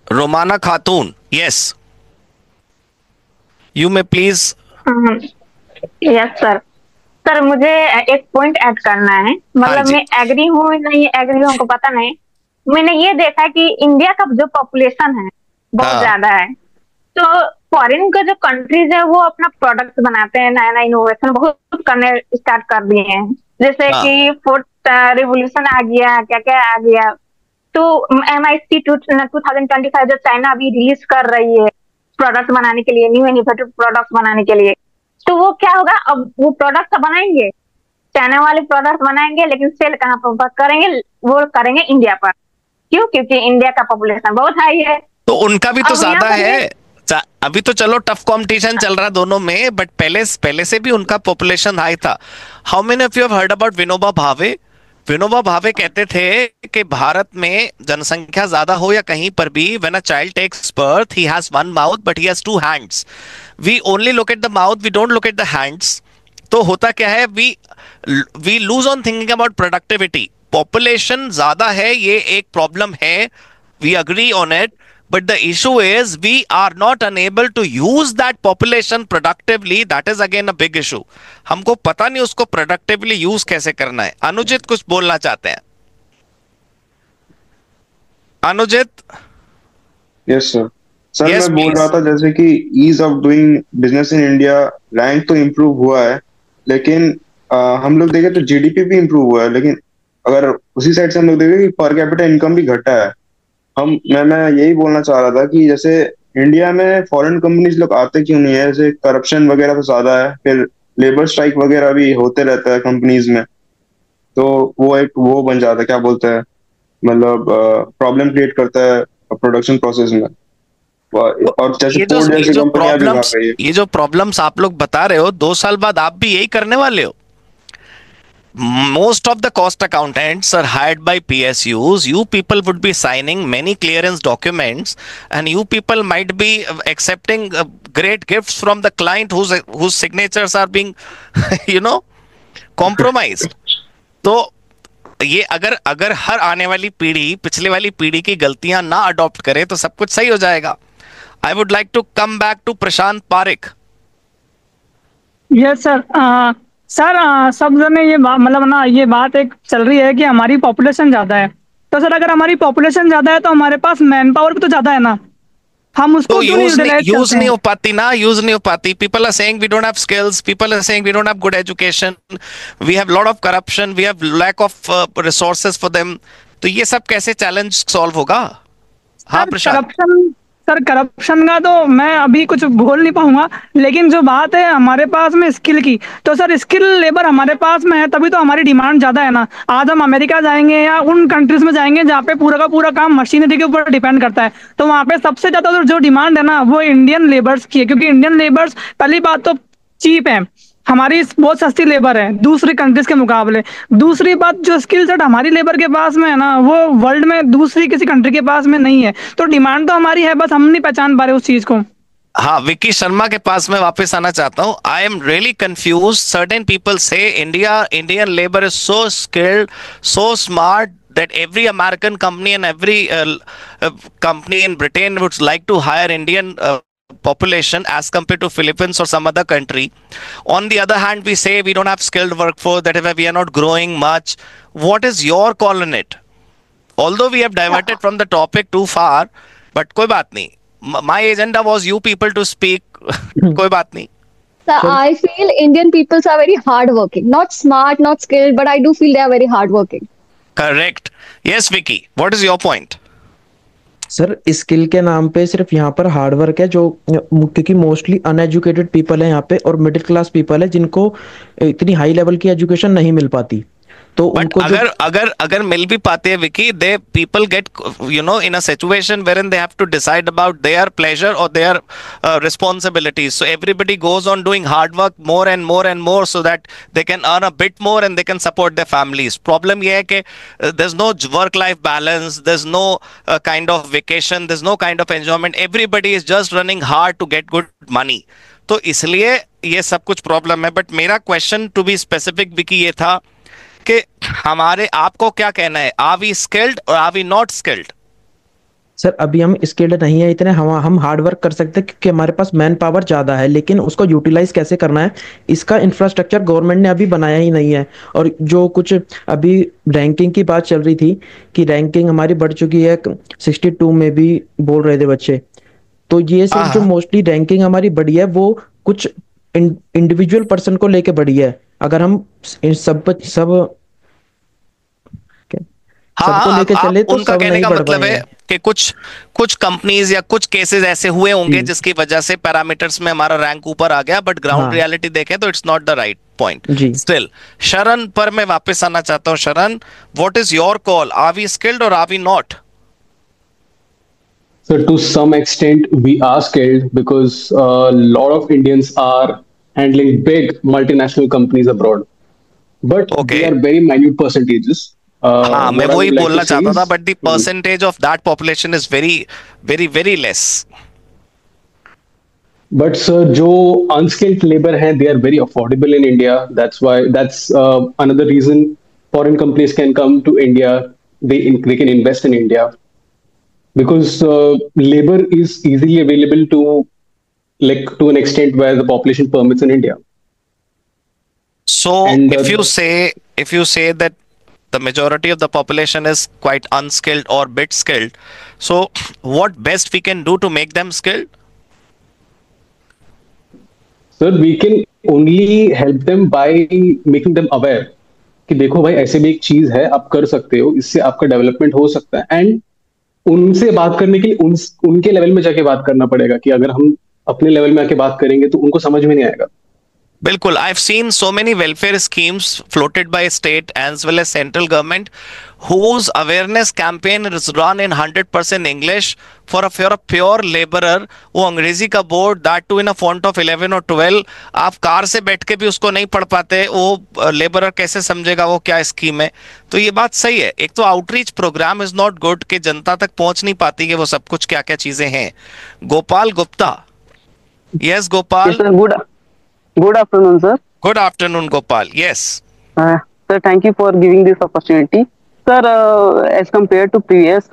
रोमाना खातून, yes you may please. Yes sir. Sir मुझे एक पॉइंट ऐड करना है, मतलब मैं एग्री हूँ नहीं एग्री हूँ को पता नहीं। मैंने ये देखा कि इंडिया का जो पॉपुलेशन है बहुत ज्यादा है, तो फॉरेन का जो कंट्रीज है वो अपना प्रोडक्ट बनाते हैं, नया नया इनोवेशन बहुत करने स्टार्ट कर दिए हैं, जैसे कि 4th रिवोल्यूशन आ गया, क्या क्या आ गया, टू MIC 2025 जो चाइना अभी रिलीज कर रही है प्रोडक्ट बनाने के लिए, न्यू इनोवेटिव प्रोडक्ट बनाने के लिए, तो वो क्या होगा, अब वो प्रोडक्ट बनाएंगे, चाइना वाले प्रोडक्ट बनाएंगे, लेकिन सेल कहाँ पर करेंगे, वो करेंगे इंडिया पर। क्यों? क्योंकि इंडिया का पॉपुलेशन बहुत हाई है, तो उनका भी तो अब यहाँ ज्यादा पर है। अभी तो चलो टफ कंपटीशन चल रहा दोनों में, बट पहले से भी उनका पॉपुलेशन हाई था। How many of you have heard about Vinoba Bhave? Vinoba Bhave कहते थे कि भारत में जनसंख्या ज्यादा हो या कहीं पर भी, when a child takes birth he has one mouth but he has two hands. We only look at the mouth, we don't look at the hands. तो होता क्या है, we lose on thinking about productivity. Population ज्यादा है, ये एक प्रॉब्लम है, we agree on it, but the issue is we are not unable to use that population productively. That is again a big issue. हमको पता नहीं उसको productively use कैसे करना है। अनुजित कुछ बोलना चाहते हैं? Anujit? Yes sir. Sir Yes, मैं बोल please. रहा था जैसे कि ease of doing business in India rank तो इम्प्रूव हुआ है, लेकिन हम लोग देखें तो जीडीपी भी इम्प्रूव हुआ है, लेकिन अगर उसी साइड से हम लोग देखें कि पर कैपिटा इनकम भी घटा है। मैं यही बोलना चाह रहा था कि जैसे इंडिया में फॉरेन कंपनीज लोग आते क्यों नहीं है? जैसे करप्शन वगैरह तो ज्यादा है, फिर लेबर स्ट्राइक वगैरह भी होते रहता है कंपनीज में, तो वो एक वो बन जाता है, क्या बोलते हैं, मतलब प्रॉब्लम क्रिएट करता है प्रोडक्शन प्रोसेस में। और जैसे फोर्ड जैसी कंपनियां भी भाग रही है। ये जो प्रॉब्लम्स आप लोग बता रहे हो, 2 साल बाद आप भी यही करने वाले हो। Most of the cost accountants are hired by PSUs. You people would be signing many clearance documents, and you people might be accepting great gifts from the client whose signatures are being, compromised. तो ये अगर हर आने वाली पीढ़ी पिछले वाली पीढ़ी की गलतियां ना अडॉप्ट करे तो सब कुछ सही हो जाएगा। I would like to come back to Prashant Parekh. Yes sir. Sir सब जने ये मतलब ना ये बात एक चल रही है कि हमारी पॉपुलेशन ज्यादा है, तो सर अगर हमारी पॉपुलेशन ज्यादा है तो हमारे पास मैन पावर भी तो ज्यादा है ना, हम उसको तो क्यों नहीं यूटिलाइज यूज करते नहीं हैं? हो पाती ना, यूज नहीं हो पाती। People are saying we don't have skills, people are saying we don't have good education, we have lot of corruption, we have lack of resources for them. तो ये सब कैसे चैलेंज सॉल्व होगा? हाँ प्रशांत। करप्शन का तो मैं अभी कुछ बोल नहीं पाऊंगा, लेकिन जो बात है हमारे पास में स्किल की, तो सर स्किल लेबर हमारे पास में है तभी तो हमारी डिमांड ज्यादा है ना। आज हम अमेरिका जाएंगे या उन कंट्रीज में जाएंगे जहाँ पे पूरा का पूरा काम मशीनरी के ऊपर डिपेंड करता है, तो वहाँ पे सबसे ज्यादा जो डिमांड है ना वो इंडियन लेबर्स की है, क्योंकि इंडियन लेबर्स पहली बात तो चीप है, हमारी बहुत सस्ती लेबर है दूसरी कंट्रीज के मुकाबले। दूसरी बात जो स्किल सेट हमारी लेबर के पास में है ना वो वर्ल्ड में दूसरी किसी कंट्री के पास में नहीं है, तो डिमांड तो हमारी है, बस हम नहीं पहचान पा रहे उस चीज को। हाँ, विक्की शर्मा के पास में वापस आना चाहता हूँ। I am really confuse. Certain people say Indian labour is so skilled, so smart that every American company and every company in Britain would like to hire Indian population as compared to Philippines or some other country. On the other hand, we say we don't have skilled workforce, that we are not growing much. What is your call on it? Although we have diverted from the topic too far, but कोई बात नहीं. My agenda was you people to speak. कोई बात नहीं. So I feel Indian people are very hardworking, not smart, not skilled, but I do feel they are very hardworking. Correct. Yes, Vicky. What is your point? Sir skill के नाम पे सिर्फ यहाँ पर हार्ड वर्क है, जो क्योंकि मोस्टली अनएजुकेटेड पीपल है यहाँ पे और मिडिल क्लास पीपल है जिनको इतनी हाई लेवल की एजुकेशन नहीं मिल पाती। तो उनको अगर मिल भी पाते हैं Vicky, they people get in a situation wherein they have to decide about their pleasure और their responsibilities, so everybody goes on doing hard work more and more so that they can earn a bit more and they can support their families. Problem ये है कि there is no work life balance, there is no kind of vacation, there is no kind of enjoyment, everybody is just running hard to get good money. तो इसलिए ये सब कुछ प्रॉब्लम है। बट मेरा question to be specific Vicky ये था कि आपको क्या कहना है, आर वी स्किल्ड और are we not skilled? Sir अभी हम स्किल्ड नहीं है इतने, हम हार्ड वर्क कर सकते हैं क्योंकि हमारे पास मैन पावर ज्यादा है, लेकिन उसको यूटिलाइज कैसे करना है इसका इंफ्रास्ट्रक्चर गवर्नमेंट ने अभी बनाया ही नहीं है। और जो कुछ अभी रैंकिंग की बात चल रही थी कि रैंकिंग हमारी बढ़ चुकी है 62 में भी बोल रहे थे बच्चे, तो ये सिर्फ जो मोस्टली रैंकिंग हमारी बढ़ी है वो कुछ इंडिविजुअल पर्सन को लेके बढ़ी है। अगर हम सब हाँ, सबको लेके चले तो उनका सब कहने नहीं का बढ़ मतलब है पाएंगे। कि कुछ कुछ कंपनीज या कुछ केसेस ऐसे हुए होंगे जी जिसकी वजह से पैरामीटर्स में हमारा रैंक ऊपर आ गया, बट ग्राउंड हाँ रियलिटी देखें तो it's not the right point जी। स्टिल। शरण पर मैं वापस आना चाहता हूँ। Sharan, what is your call? Are we skilled और are we not? So to some extent, we are skilled because a lot of Indians are handling big multinational companies abroad, but okay, they are very minute percentages. हाँ मैं What I वही would like बोलना to say चाहता था, is, but the percentage of that population is very very very less. but sir, जो unskilled labor हैं, they are very affordable in India. That's another reason foreign companies can come to India. They can invest in India because labor is easily available to an extent where the population permits in India. So And if you say that the majority of the population is quite unskilled or bit skilled, so what best we can do to make them skilled? sir, we can only help them by making them aware कि देखो भाई ऐसे भी एक चीज है, आप कर सकते हो, इससे आपका डेवलपमेंट हो सकता है। एंड उनसे बात करने के लिए उनके लेवल में जाके बात करना पड़ेगा कि अगर हम अपने लेवल में आके बात करेंगे तो उनको समझ में नहीं आएगा। बिल्कुल, I've seen so many welfare schemes floated by state as well as central government whose awareness campaign is run in 100% English for a pure laborer। वो अंग्रेजी का board that too in a font of 11 और 12, आप कार से बैठ के भी उसको नहीं पढ़ पाते, वो लेबरर कैसे समझेगा वो क्या स्कीम है? तो ये बात सही है। एक तो outreach program is not good कि जनता तक पहुंच नहीं पाती कि वो सब कुछ क्या क्या चीजें हैं। Gopal Gupta, yes Gopal. Yes, sir. Good afternoon, sir. Good afternoon, Gopal. Yes. Sir, thank you for giving this opportunity. Sir, as compared to previous,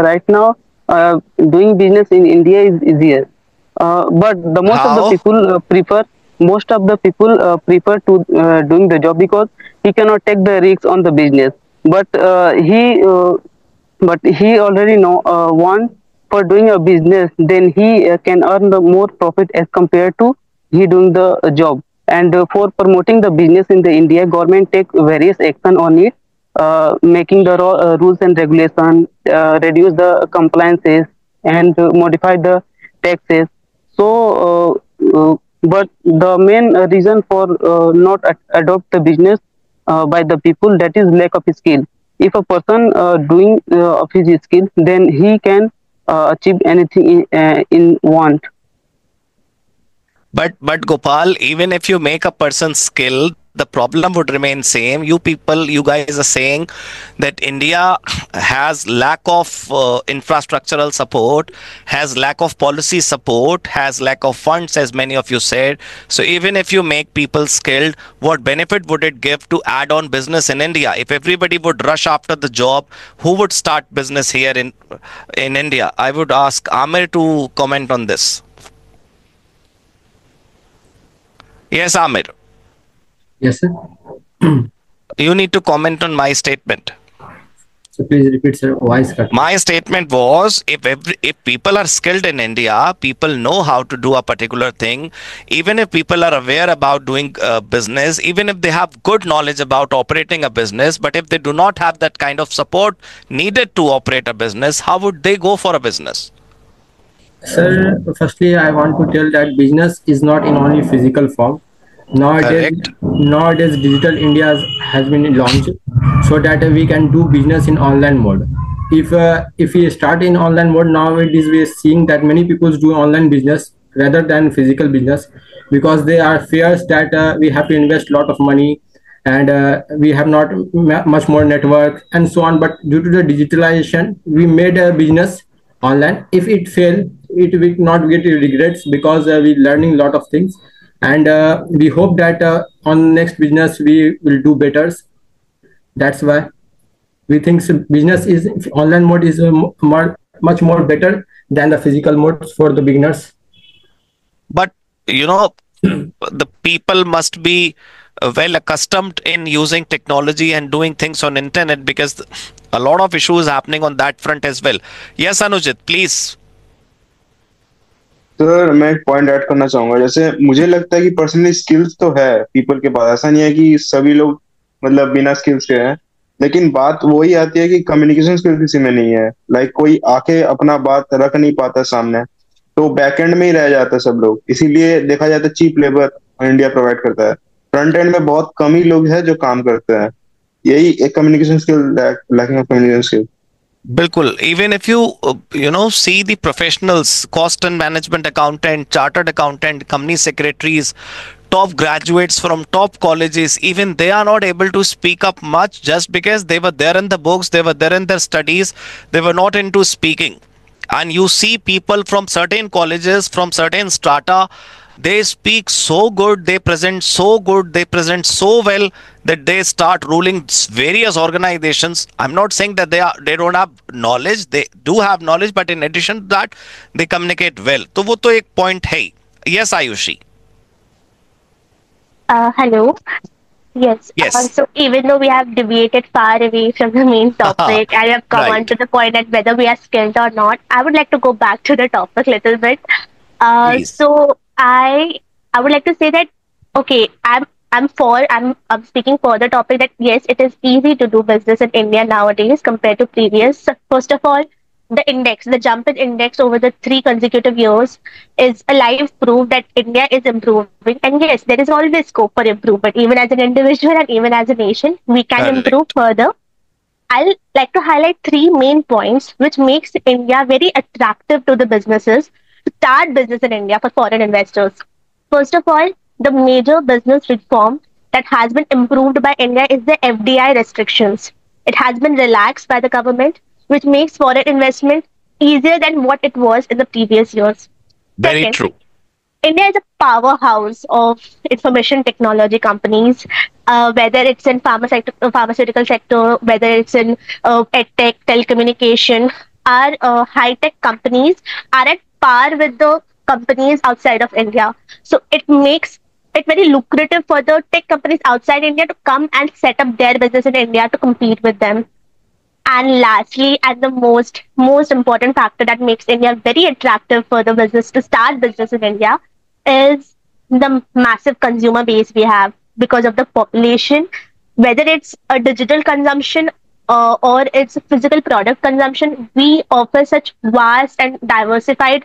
right now, doing business in India is easier. But the most of the people prefer to doing the job because he cannot take the risks on the business. But he already know one for doing a business, then he can earn the more profit as compared to he doing the job. And for promoting the business in the India, government take various action on it, making the rules and regulation, reduce the compliances, and modify the taxes. So, but the main reason for not adopt the business by the people, that is lack of skill. If a person doing of his skill, then he can achieve anything in want. But Gopal, even if you make a person skilled, the problem would remain same. You guys are saying that India has lack of infrastructural support, has lack of policy support, has lack of funds, as many of you said. So even if you make people skilled, what benefit would it give to add on business in India? If everybody would rush after the job, who would start business here in India? I would ask Amir to comment on this. Yes, Amir. Yes, sir. You need to comment on my statement. So please repeat, sir. Voice cut. My statement was, if people are skilled in India, people know how to do a particular thing. Even if people are aware about doing business, even if they have good knowledge about operating a business, but if they do not have that kind of support needed to operate a business, how would they go for a business? Sir, firstly, I want to tell that business is not in only physical form. Nowadays, Digital India has been launched so that we can do business in online mode. If we start in online mode, nowadays we are seeing that many people do online business rather than physical business because they are fears that we have to invest a lot of money and we have not much more network and so on. But due to the digitalization, we made a business online. If it fail, it will not get regrets because we learning a lot of things, and we hope that on next business we will do better. That's why we think business is online mode is much more better than the physical mode for the beginners. But you know, the people must be well accustomed in using technology and doing things on internet because a lot of issues happening on that front as well. Yes, Anujit, please. Sir मैं एक पॉइंट ऐड करना चाहूंगा। जैसे मुझे लगता है कि पर्सनली स्किल्स तो है पीपल के पास, ऐसा नहीं है कि सभी लोग मतलब बिना स्किल्स के हैं, लेकिन बात वही आती है कि कम्युनिकेशन स्किल किसी में नहीं है। लाइक कोई आके अपना बात रख नहीं पाता सामने, तो बैकएंड में ही रह जाता है सब लोग। इसीलिए देखा जाता है चीप लेबर इंडिया प्रोवाइड करता है, फ्रंट एंड में बहुत कम ही लोग हैं जो काम करते हैं। यही एक communication skill, lacking of communication skill. बिल्कुल, even if you see the professionals, cost and management accountant, chartered accountant, company secretaries, top graduates from top colleges, even they are not able to speak up much just because they were there in the books, they were there in their studies, they were not into speaking. And you see people from certain colleges, from certain strata, they speak so good, they present so good, they present so well that they start ruling various organizations. I'm not saying that they don't have knowledge, they do have knowledge, but in addition to that they communicate well. तो वो तो एक point है ही. Yes, Ayushi. Hello. Yes. Yes. So even though we have deviated far away from the main topic and have come on to the point that whether we are skilled or not, I would like to go back to the topic a little bit. So I would like to say that okay, I'm speaking for the topic that yes, it is easy to do business in India nowadays compared to previous. First of all, the jump in index over the 3 consecutive years is a live proof that India is improving. And yes, there is always scope for improvement, even as an individual and even as a nation, we can improve further. I'll like to highlight 3 main points which makes India very attractive to the businesses to start business in India for foreign investors. First of all, the major business reform that has been improved by India is the FDI restrictions. It has been relaxed by the government, which makes foreign investment easier than what it was in the previous years. Very Second, true. India is a powerhouse of information technology companies, whether it's in pharmaceutical sector, whether it's in edtech, telecommunication. Our high-tech companies are at par with the companies outside of India. So it makes it very lucrative for the tech companies outside India to come and set up their business in India to compete with them. And lastly, and the most important factor that makes India very attractive for the business to start business in India is the massive consumer base we have because of the population, whether it's a digital consumption or it's a physical product consumption. We offer such vast and diversified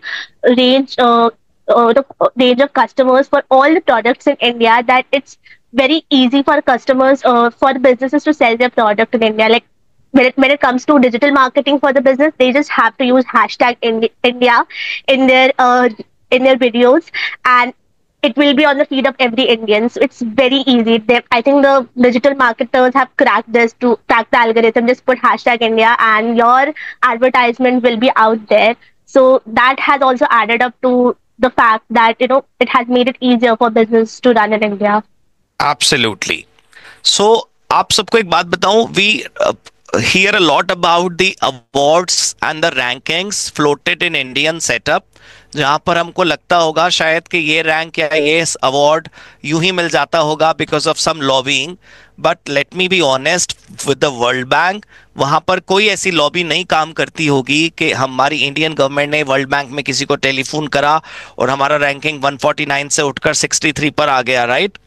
range, the range of customers for all the products in India that it's very easy for customers, for the businesses to sell their product in India. Like when it comes to digital marketing for the business, they just have to use hashtag India in their videos, and it will be on the feed of every Indian. So it's very easy. I think the digital marketers have cracked this to crack the algorithm. Just put hashtag India, and your advertisement will be out there. So that has also added up to the fact that it has made it easier for business to run in India. Absolutely. So आप सबको एक बात बताऊं, we hear a lot about the awards and the rankings floated in Indian setup, जहां पर हमको लगता होगा शायद कि ये रैंक या ये अवार्ड यूं ही मिल जाता होगा because of some lobbying. But let me be honest with the World Bank, वहां पर कोई ऐसी लॉबी नहीं काम करती होगी कि हमारी इंडियन गवर्नमेंट ने वर्ल्ड बैंक में किसी को टेलीफोन करा और हमारा रैंकिंग 149 से उठकर 63 पर आ गया, राइट?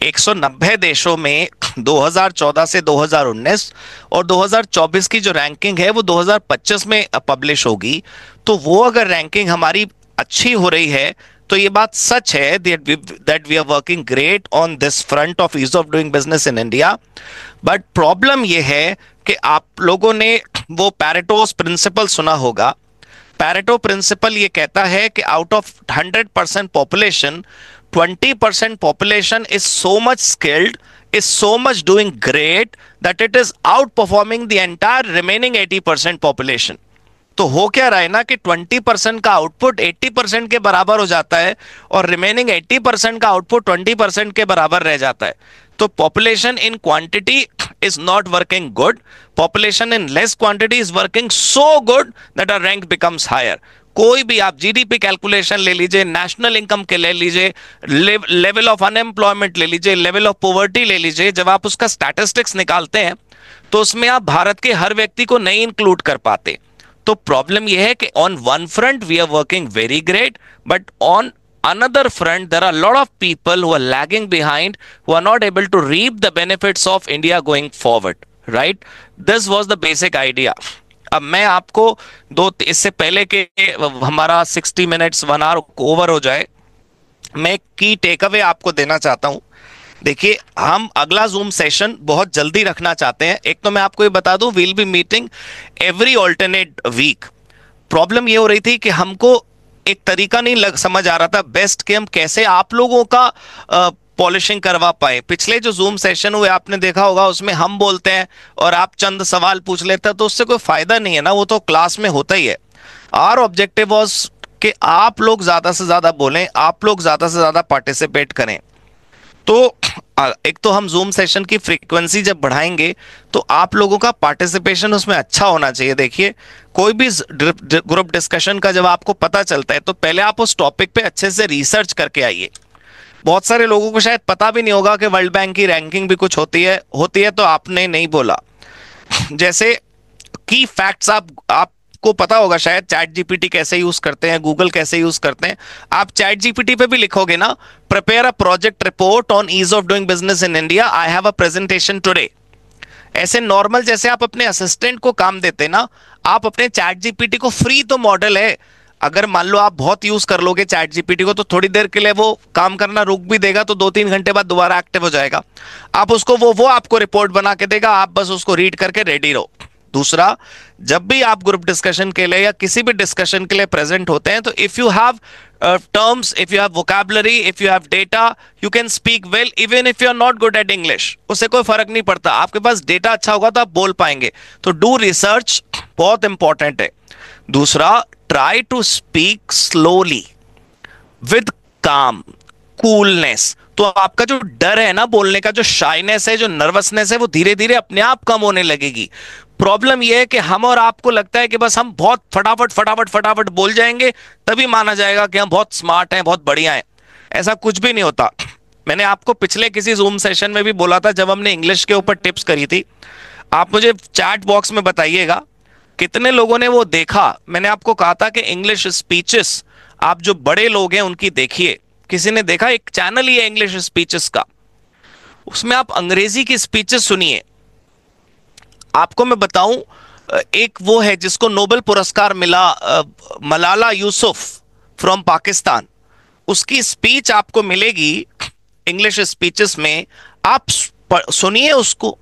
190 देशों में 2014 से 2019 और 2024 की जो रैंकिंग है वो 2025 में पब्लिश होगी. तो वो अगर रैंकिंग हमारी अच्छी हो रही है तो ये बात सच है that we are working great on this front of ease of doing business in India. But problem ये है कि आप लोगों ने वो पैरेटोस प्रिंसिपल सुना होगा. पैरेटो प्रिंसिपल ये कहता है कि out of 100% population, 20% population is so much skilled, is so much doing great that it is outperforming the entire remaining 80% population. तो हो क्या रहा है ना कि 20% का आउटपुट 80% के बराबर हो जाता है और रिमेनिंग 80% का आउटपुट 20% के बराबर रह जाता है. तो population in quantity is not working good, population in less quantity is working so good that our rank becomes higher. कोई भी आप जीडीपी कैलकुलेशन ले लीजिए, नेशनल इनकम के ले लीजिए, लेवल ऑफ अनएम्प्लॉयमेंट ले लीजिए, लेवल ऑफ पॉवर्टी ले लीजिए, जब आप उसका स्टैटिस्टिक्स निकालते हैं तो उसमें आप भारत के हर व्यक्ति को नहीं इंक्लूड कर पाते. तो प्रॉब्लम यह है कि on one front we are working very great, but on another front there are a lot of people who are lagging behind, who are not able to reap the benefits of India going forward, right? This was the basic idea. अब मैं आपको इससे पहले कि हमारा 60 मिनट्स 1 आवर ओवर हो जाए, मैं एक की टेक अवे आपको देना चाहता हूं। देखिए, हम अगला जूम सेशन बहुत जल्दी रखना चाहते हैं। एक तो मैं आपको ये बता दूं, we'll be meeting every alternate week. Problem ये हो रही थी कि हमको एक तरीका नहीं समझ आ रहा था बेस्ट कि हम कैसे आप लोगों का पॉलिशिंग करवा पाए। पिछले जो जूम सेशन हुए आपने देखा होगा, उसमें हम बोलते हैं और आप चंद सवाल पूछ लेते हैं, तो उससे कोई फायदा नहीं है ना, वो तो क्लास में होता ही है। आवर ऑब्जेक्टिव वाज कि आप लोग ज्यादा से ज्यादा बोलें, आप लोग ज्यादा से ज्यादा पार्टिसिपेट करें। तो एक तो हम जूम सेशन की फ्रीक्वेंसी जब बढ़ाएंगे तो आप लोगों का पार्टिसिपेशन उसमें अच्छा होना चाहिए। देखिए, कोई भी ग्रुप डिस्कशन का जब आपको पता चलता है तो पहले आप उस टॉपिक पे अच्छे से रिसर्च करके आइए। बहुत सारे लोगों को शायद पता भी नहीं होगा कि वर्ल्ड बैंक की रैंकिंग भी कुछ होती है तो आपने नहीं बोला। जैसे की फैक्ट्स आपको पता होगा शायद, चैट जीपीटी कैसे यूज करते हैं, गूगल कैसे यूज करते हैं। आप चैट जीपीटी पे भी लिखोगे ना, prepare a project report on ease of doing business in India, I have a presentation today. ऐसे नॉर्मल जैसे आप अपने असिस्टेंट को काम देते ना, आप अपने चैट जीपीटी को, फ्री तो मॉडल है, अगर मान लो आप बहुत यूज कर लोगे चैट जीपीटी को तो थोड़ी देर के लिए वो काम करना रुक भी देगा, तो 2-3 घंटे बाद दोबारा एक्टिव हो जाएगा। आप उसको वो आपको रिपोर्ट बना के देगा, आप बस उसको रीड करके रेडी रहो। दूसरा, जब भी आप ग्रुप डिस्कशन के लिए या किसी भी डिस्कशन के लिए प्रेजेंट होते हैं, तो if you have terms, if you have vocabulary, if you have data, you can speak well even if you are not good at English. उससे कोई फर्क नहीं पड़ता, आपके पास डेटा अच्छा होगा तो आप बोल पाएंगे। तो डू रिसर्च, बहुत इंपॉर्टेंट है। दूसरा, try to speak slowly with calm, coolness. तो आपका जो डर है ना बोलने का, जो शाइनेस है, जो नर्वसनेस है, वो धीरे धीरे अपने आप कम होने लगेगी। प्रॉब्लम यह है कि हम और आपको लगता है कि बस हम बहुत फटाफट फटाफट फटाफट बोल जाएंगे तभी माना जाएगा कि हम बहुत स्मार्ट हैं, बहुत बढ़िया हैं। ऐसा कुछ भी नहीं होता। मैंने आपको पिछले किसी जूम सेशन में भी बोला था, जब हमने इंग्लिश के ऊपर टिप्स करी थी। आप मुझे चैट बॉक्स में बताइएगा कितने लोगों ने वो देखा। मैंने आपको कहा था कि इंग्लिश स्पीचेस, आप जो बड़े लोग हैं उनकी देखिए। किसी ने देखा? एक चैनल ही है इंग्लिश स्पीचेस का, उसमें आप अंग्रेजी की स्पीचेस सुनिए। आपको मैं बताऊं, एक वो है जिसको नोबेल पुरस्कार मिला, मलाला यूसुफ फ्रॉम पाकिस्तान, उसकी स्पीच आपको मिलेगी इंग्लिश स्पीचेस में। आप सुनिए उसको,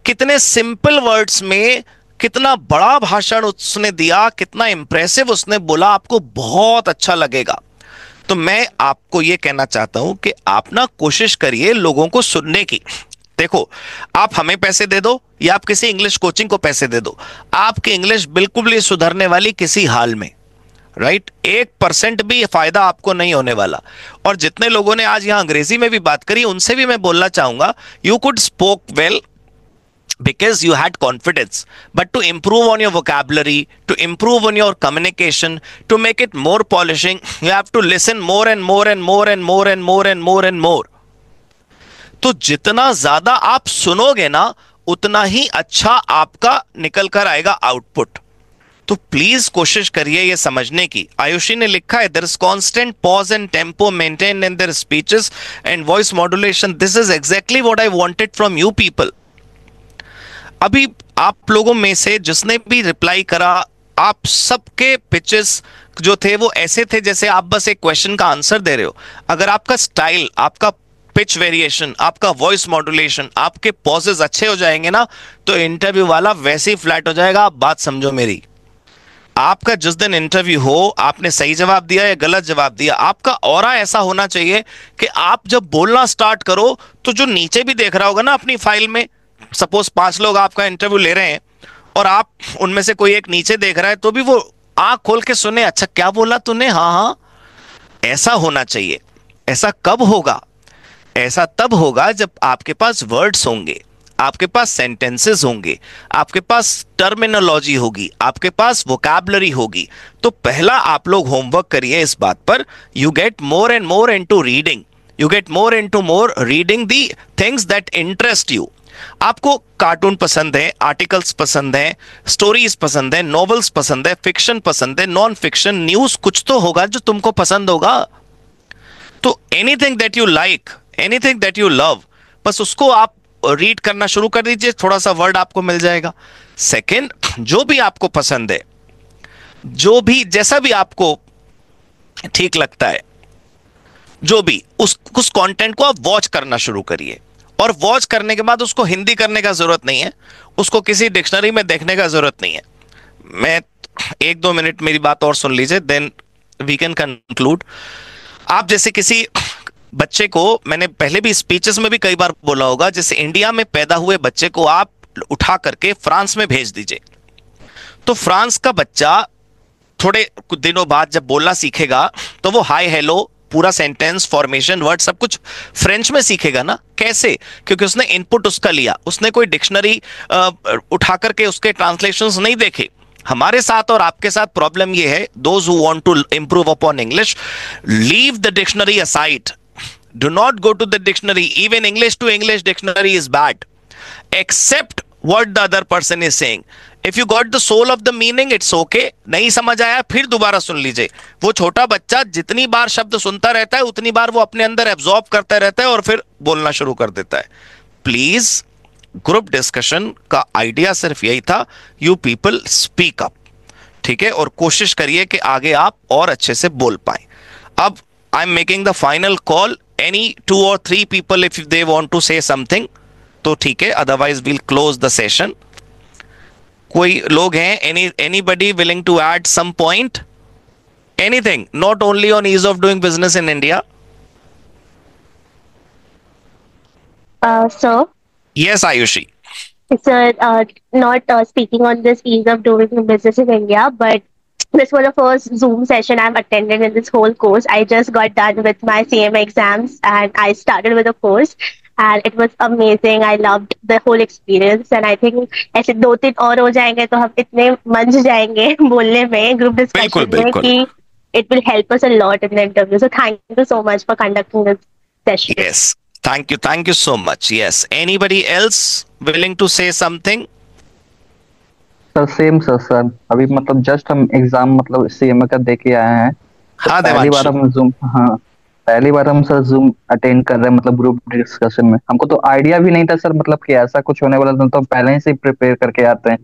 कितने सिंपल वर्ड्स में कितना बड़ा भाषण उसने दिया, कितना इंप्रेसिव उसने बोला, आपको बहुत अच्छा लगेगा। तो मैं आपको यह कहना चाहता हूं कि आप ना कोशिश करिए लोगों को सुनने की। देखो, आप हमें पैसे दे दो या आप किसी इंग्लिश कोचिंग को पैसे दे दो, आपकी इंग्लिश बिल्कुल भी सुधरने वाली किसी हाल में, राइट? 1% भी फायदा आपको नहीं होने वाला। और जितने लोगों ने आज यहां अंग्रेजी में भी बात करी, उनसे भी मैं बोलना चाहूंगा, you could spoke well because you had confidence, but to improve on your vocabulary, to improve on your communication, to make it more polishing, you have to listen more and more and more and more and more and more and more. तो जितना ज्यादा आप सुनोगे ना, उतना ही अच्छा आपका निकल कर आएगा आउटपुट। तो प्लीज कोशिश करिए ये समझने की। आयुषी ने लिखा है, there is constant pause and tempo maintained in their speeches and voice modulation. This is exactly what I wanted from you people. अभी आप लोगों में से जिसने भी रिप्लाई करा, आप सबके पिचेस जो थे वो ऐसे थे जैसे आप बस एक क्वेश्चन का आंसर दे रहे हो। अगर आपका स्टाइल, आपका पिच वेरिएशन, आपका वॉइस मॉड्यूलेशन, आपके पॉजेस अच्छे हो जाएंगे ना, तो इंटरव्यू वाला वैसे ही फ्लैट हो जाएगा। आप बात समझो मेरी। आपका जिस दिन इंटरव्यू हो, आपने सही जवाब दिया या गलत जवाब दिया, आपका ऑरा ऐसा होना चाहिए कि आप जब बोलना स्टार्ट करो तो जो नीचे भी देख रहा होगा ना अपनी फाइल में, सपोज 5 लोग आपका इंटरव्यू ले रहे हैं और आप उनमें से कोई एक नीचे देख रहा है, तो भी वो आंख खोल के सुने, अच्छा क्या बोला तूने, हाँ हाँ। ऐसा होना चाहिए। ऐसा कब होगा? ऐसा तब होगा जब आपके पास वर्ड्स होंगे, आपके पास सेंटेंसेस होंगे, आपके पास टर्मिनोलॉजी होगी, आपके पास वोकैबुलरी होगी। तो पहला आप लोग होमवर्क करिए इस बात पर। You get more and more into reading, you get more into more reading the things that interest you. आपको कार्टून पसंद है, आर्टिकल्स पसंद है, स्टोरीज पसंद है, नॉवेल्स पसंद है, फिक्शन पसंद है, नॉन फिक्शन, न्यूज, कुछ तो होगा जो तुमको पसंद होगा। तो anything that you like, anything that you love, बस उसको आप रीड करना शुरू कर दीजिए, थोड़ा सा वर्ड आपको मिल जाएगा। सेकंड, जो भी आपको पसंद है, जो भी जैसा भी आपको ठीक लगता है, जो भी उस कंटेंट को आप वॉच करना शुरू करिए। और वॉच करने के बाद उसको हिंदी करने का जरूरत नहीं है, उसको किसी डिक्शनरी में देखने का जरूरत नहीं है। मैं 1-2 मिनट मेरी बात और सुन लीजिए, देन वी कैन कंक्लूड। आप जैसे किसी बच्चे को, मैंने पहले भी स्पीचेस में भी कई बार बोला होगा, जैसे इंडिया में पैदा हुए बच्चे को आप उठा करके फ्रांस में भेज दीजिए, तो फ्रांस का बच्चा थोड़े कुछ दिनों बाद जब बोलना सीखेगा तो वो हाय हेलो पूरा सेंटेंस फॉर्मेशन वर्ड सब कुछ फ्रेंच में सीखेगा ना। कैसे? क्योंकि उसने इनपुट उसका लिया, उसने कोई डिक्शनरी उठा करके उसके ट्रांसलेशंस नहीं देखे। हमारे साथ और आपके साथ प्रॉब्लम ये है, those who want to improve upon English, leave the dictionary aside, do not go to the dictionary, even English to English dictionary is bad, except what the other person is saying. If you got the soul of the meaning, it's okay. नहीं समझ आया फिर दोबारा सुन लीजिए। वो छोटा बच्चा जितनी बार शब्द सुनता रहता है उतनी बार वो अपने अंदर एब्जॉर्ब करता रहता है और फिर बोलना शुरू कर देता है। प्लीज, ग्रुप डिस्कशन का आइडिया सिर्फ यही था, यू पीपल स्पीक अप, ठीक है, और कोशिश करिए कि आगे आप और अच्छे से बोल पाए। अब I am making the final call, any 2 or 3 people if they want to say something तो ठीक है, otherwise will close the session. कोई लोग हैं, anybody willing to add some point, anything, not only on ease of doing business in India? Sir. Yes, Ayushi. Sir, not speaking on this ease of doing business in India, but this was the first Zoom session I've attended in this whole course. I just got done with my CMA exams and I started with the course. And it was amazing. I loved the whole experience. And I think ऐसे 2-3 और हो जाएंगे तो हम इतने मंझ जाएंगे बोलने में, ग्रुप डिस्कशन में, कि it will help us a lot in the interview. So thank you so much for conducting this session. Yes, thank you so much. Yes, anybody else willing to say something? Sir same sir अभी मतलब जस्ट हम एग्जाम मतलब सीएमए का दे के आए हैं। हाँ, पहली बार हम सर जूम अटेंड कर रहे हैं, मतलब ग्रुप डिस्कशन में। हमको तो आइडिया भी नहीं था सर, मतलब कि ऐसा कुछ होने वाला था, तो पहले ही से प्रिपेयर करके आते हैं।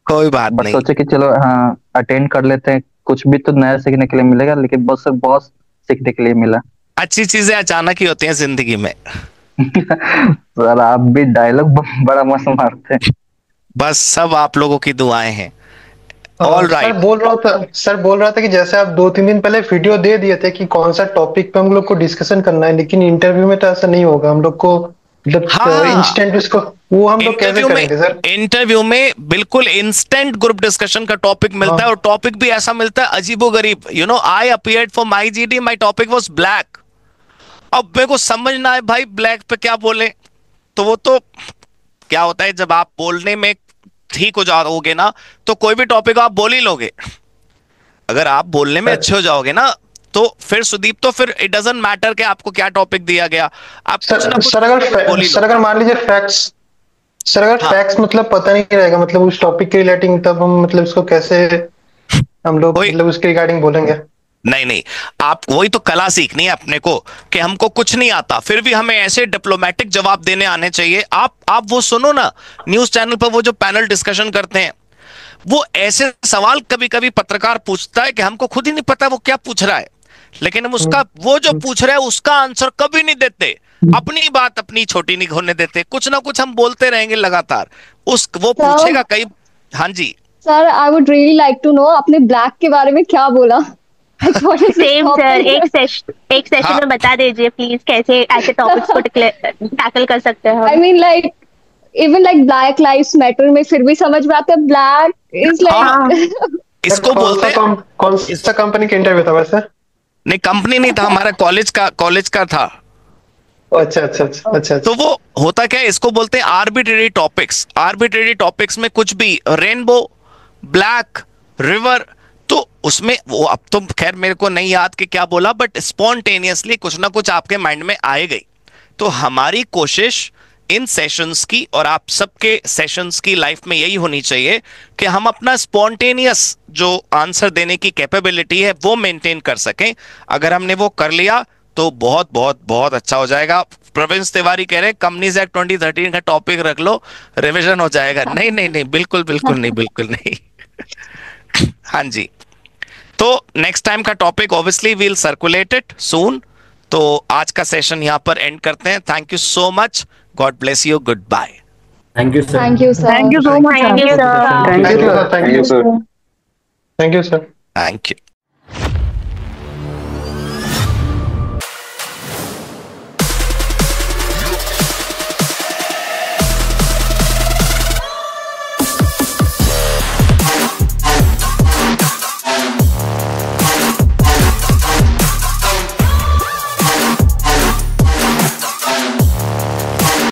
कोई बात नहीं, सोचे कि चलो हाँ अटेंड कर लेते हैं, कुछ भी तो नया सीखने के लिए मिलेगा। लेकिन बस सर बहुत सीखने के लिए मिला। अच्छी चीजें अचानक ही होती हैं जिंदगी में। सर आप भी डायलॉग बड़ा मस्त मारते हैं। बस सब आप लोगों की दुआएं हैं। All right. सर बोल रहा था कि जैसे आप 2-3 दिन पहले वीडियो दे दिए थे कि कौन सा टॉपिक पे हम लोग को डिस्कशन करना है, लेकिन इंटरव्यू में तो ऐसा नहीं होगा। हम लोग को मतलब इंस्टेंट उसको वो हम लोग कैसे करेंगे सर? इंटरव्यू में बिल्कुल इंस्टेंट ग्रुप डिस्कशन का टॉपिक मिलता है, और टॉपिक भी ऐसा मिलता है अजीबोगरीब। You know, I appeared for my GD, my topic was black. अब मेरे को समझ ना आए भाई ब्लैक पे क्या बोले, तो वो तो क्या होता है जब आप बोलने में ठीक हो जाओगे ना तो कोई भी टॉपिक आप बोल ही लोगे। अगर आप बोलने में अच्छे हो जाओगे ना तो फिर सुदीप, तो फिर इट डजंट मैटर कि आपको क्या टॉपिक दिया गया, आप कुछ ना कुछ सर अगर मान लीजिए फैक्ट्स, सर अगर फैक्ट्स मतलब पता नहीं रहेगा मतलब उस टॉपिक के रिलेटिंग, तब हम मतलब उसको कैसे हम लोग मतलब उसके रिगार्डिंग बोलेंगे? नहीं, आप वही तो कला सीखनी है अपने को कि हमको कुछ नहीं आता फिर भी हमें ऐसे डिप्लोमेटिक जवाब देने आने चाहिए। आप वो सुनो ना न्यूज चैनल पर, वो जो पैनल डिस्कशन करते हैं, वो ऐसे सवाल कभी कभी पत्रकार पूछता है कि हमको खुद ही नहीं पता वो क्या पूछ रहा है, लेकिन हम उसका वो जो पूछ रहा है उसका आंसर कभी नहीं देते, अपनी बात अपनी छोटी नहीं होने देते, कुछ ना कुछ हम बोलते रहेंगे लगातार। वो पूछेगा कई। हाँ जी sir, I would really like to know आपने ब्लैक के बारे में क्या बोला। सेम सर, एक सेशन में बता दीजिए प्लीज कैसे ऐसे टॉपिक्स को टैकल कर सकते हैं। I mean like even like black lives matter में फिर भी समझ में आता है ब्लैक इज लाइक। इसको बोलते हैं कौन सा कंपनी का इंटरव्यू था वैसे? नहीं, कंपनी नहीं था, हमारा कॉलेज का था। अच्छा। तो वो होता क्या है, इसको बोलते हैं आर्बिट्रेरी टॉपिक्स। आर्बिट्रेरी टॉपिक्स में कुछ भी, रेनबो, ब्लैक, रिवर, तो उसमें वो अब तो खैर मेरे को नहीं याद कि क्या बोला, बट स्पॉन्टेनियसली कुछ ना कुछ आपके माइंड में आए गई। तो हमारी कोशिश इन सेशंस की और आप सबके सेशंस की लाइफ में यही होनी चाहिए कि हम अपना स्पॉन्टेनियस जो आंसर देने की कैपेबिलिटी है वो मेंटेन कर सकें। अगर हमने वो कर लिया तो बहुत बहुत बहुत अच्छा हो जाएगा। प्रवीण तिवारी कह रहे हैं कंपनीज एक्ट 2013 का टॉपिक रख लो, रिवीजन हो जाएगा। नहीं नहीं नहीं, बिल्कुल बिल्कुल नहीं, बिल्कुल नहीं। हाँ जी, तो नेक्स्ट टाइम का topic obviously we'll circulate it soon. तो आज का सेशन यहाँ पर एंड करते हैं। Thank you so much, God bless you, goodbye. Thank you, sir. Thank you, sir. Thank you so much. Thank you, sir. Thank you, sir. Thank you, sir. Thank you, sir. Thank you.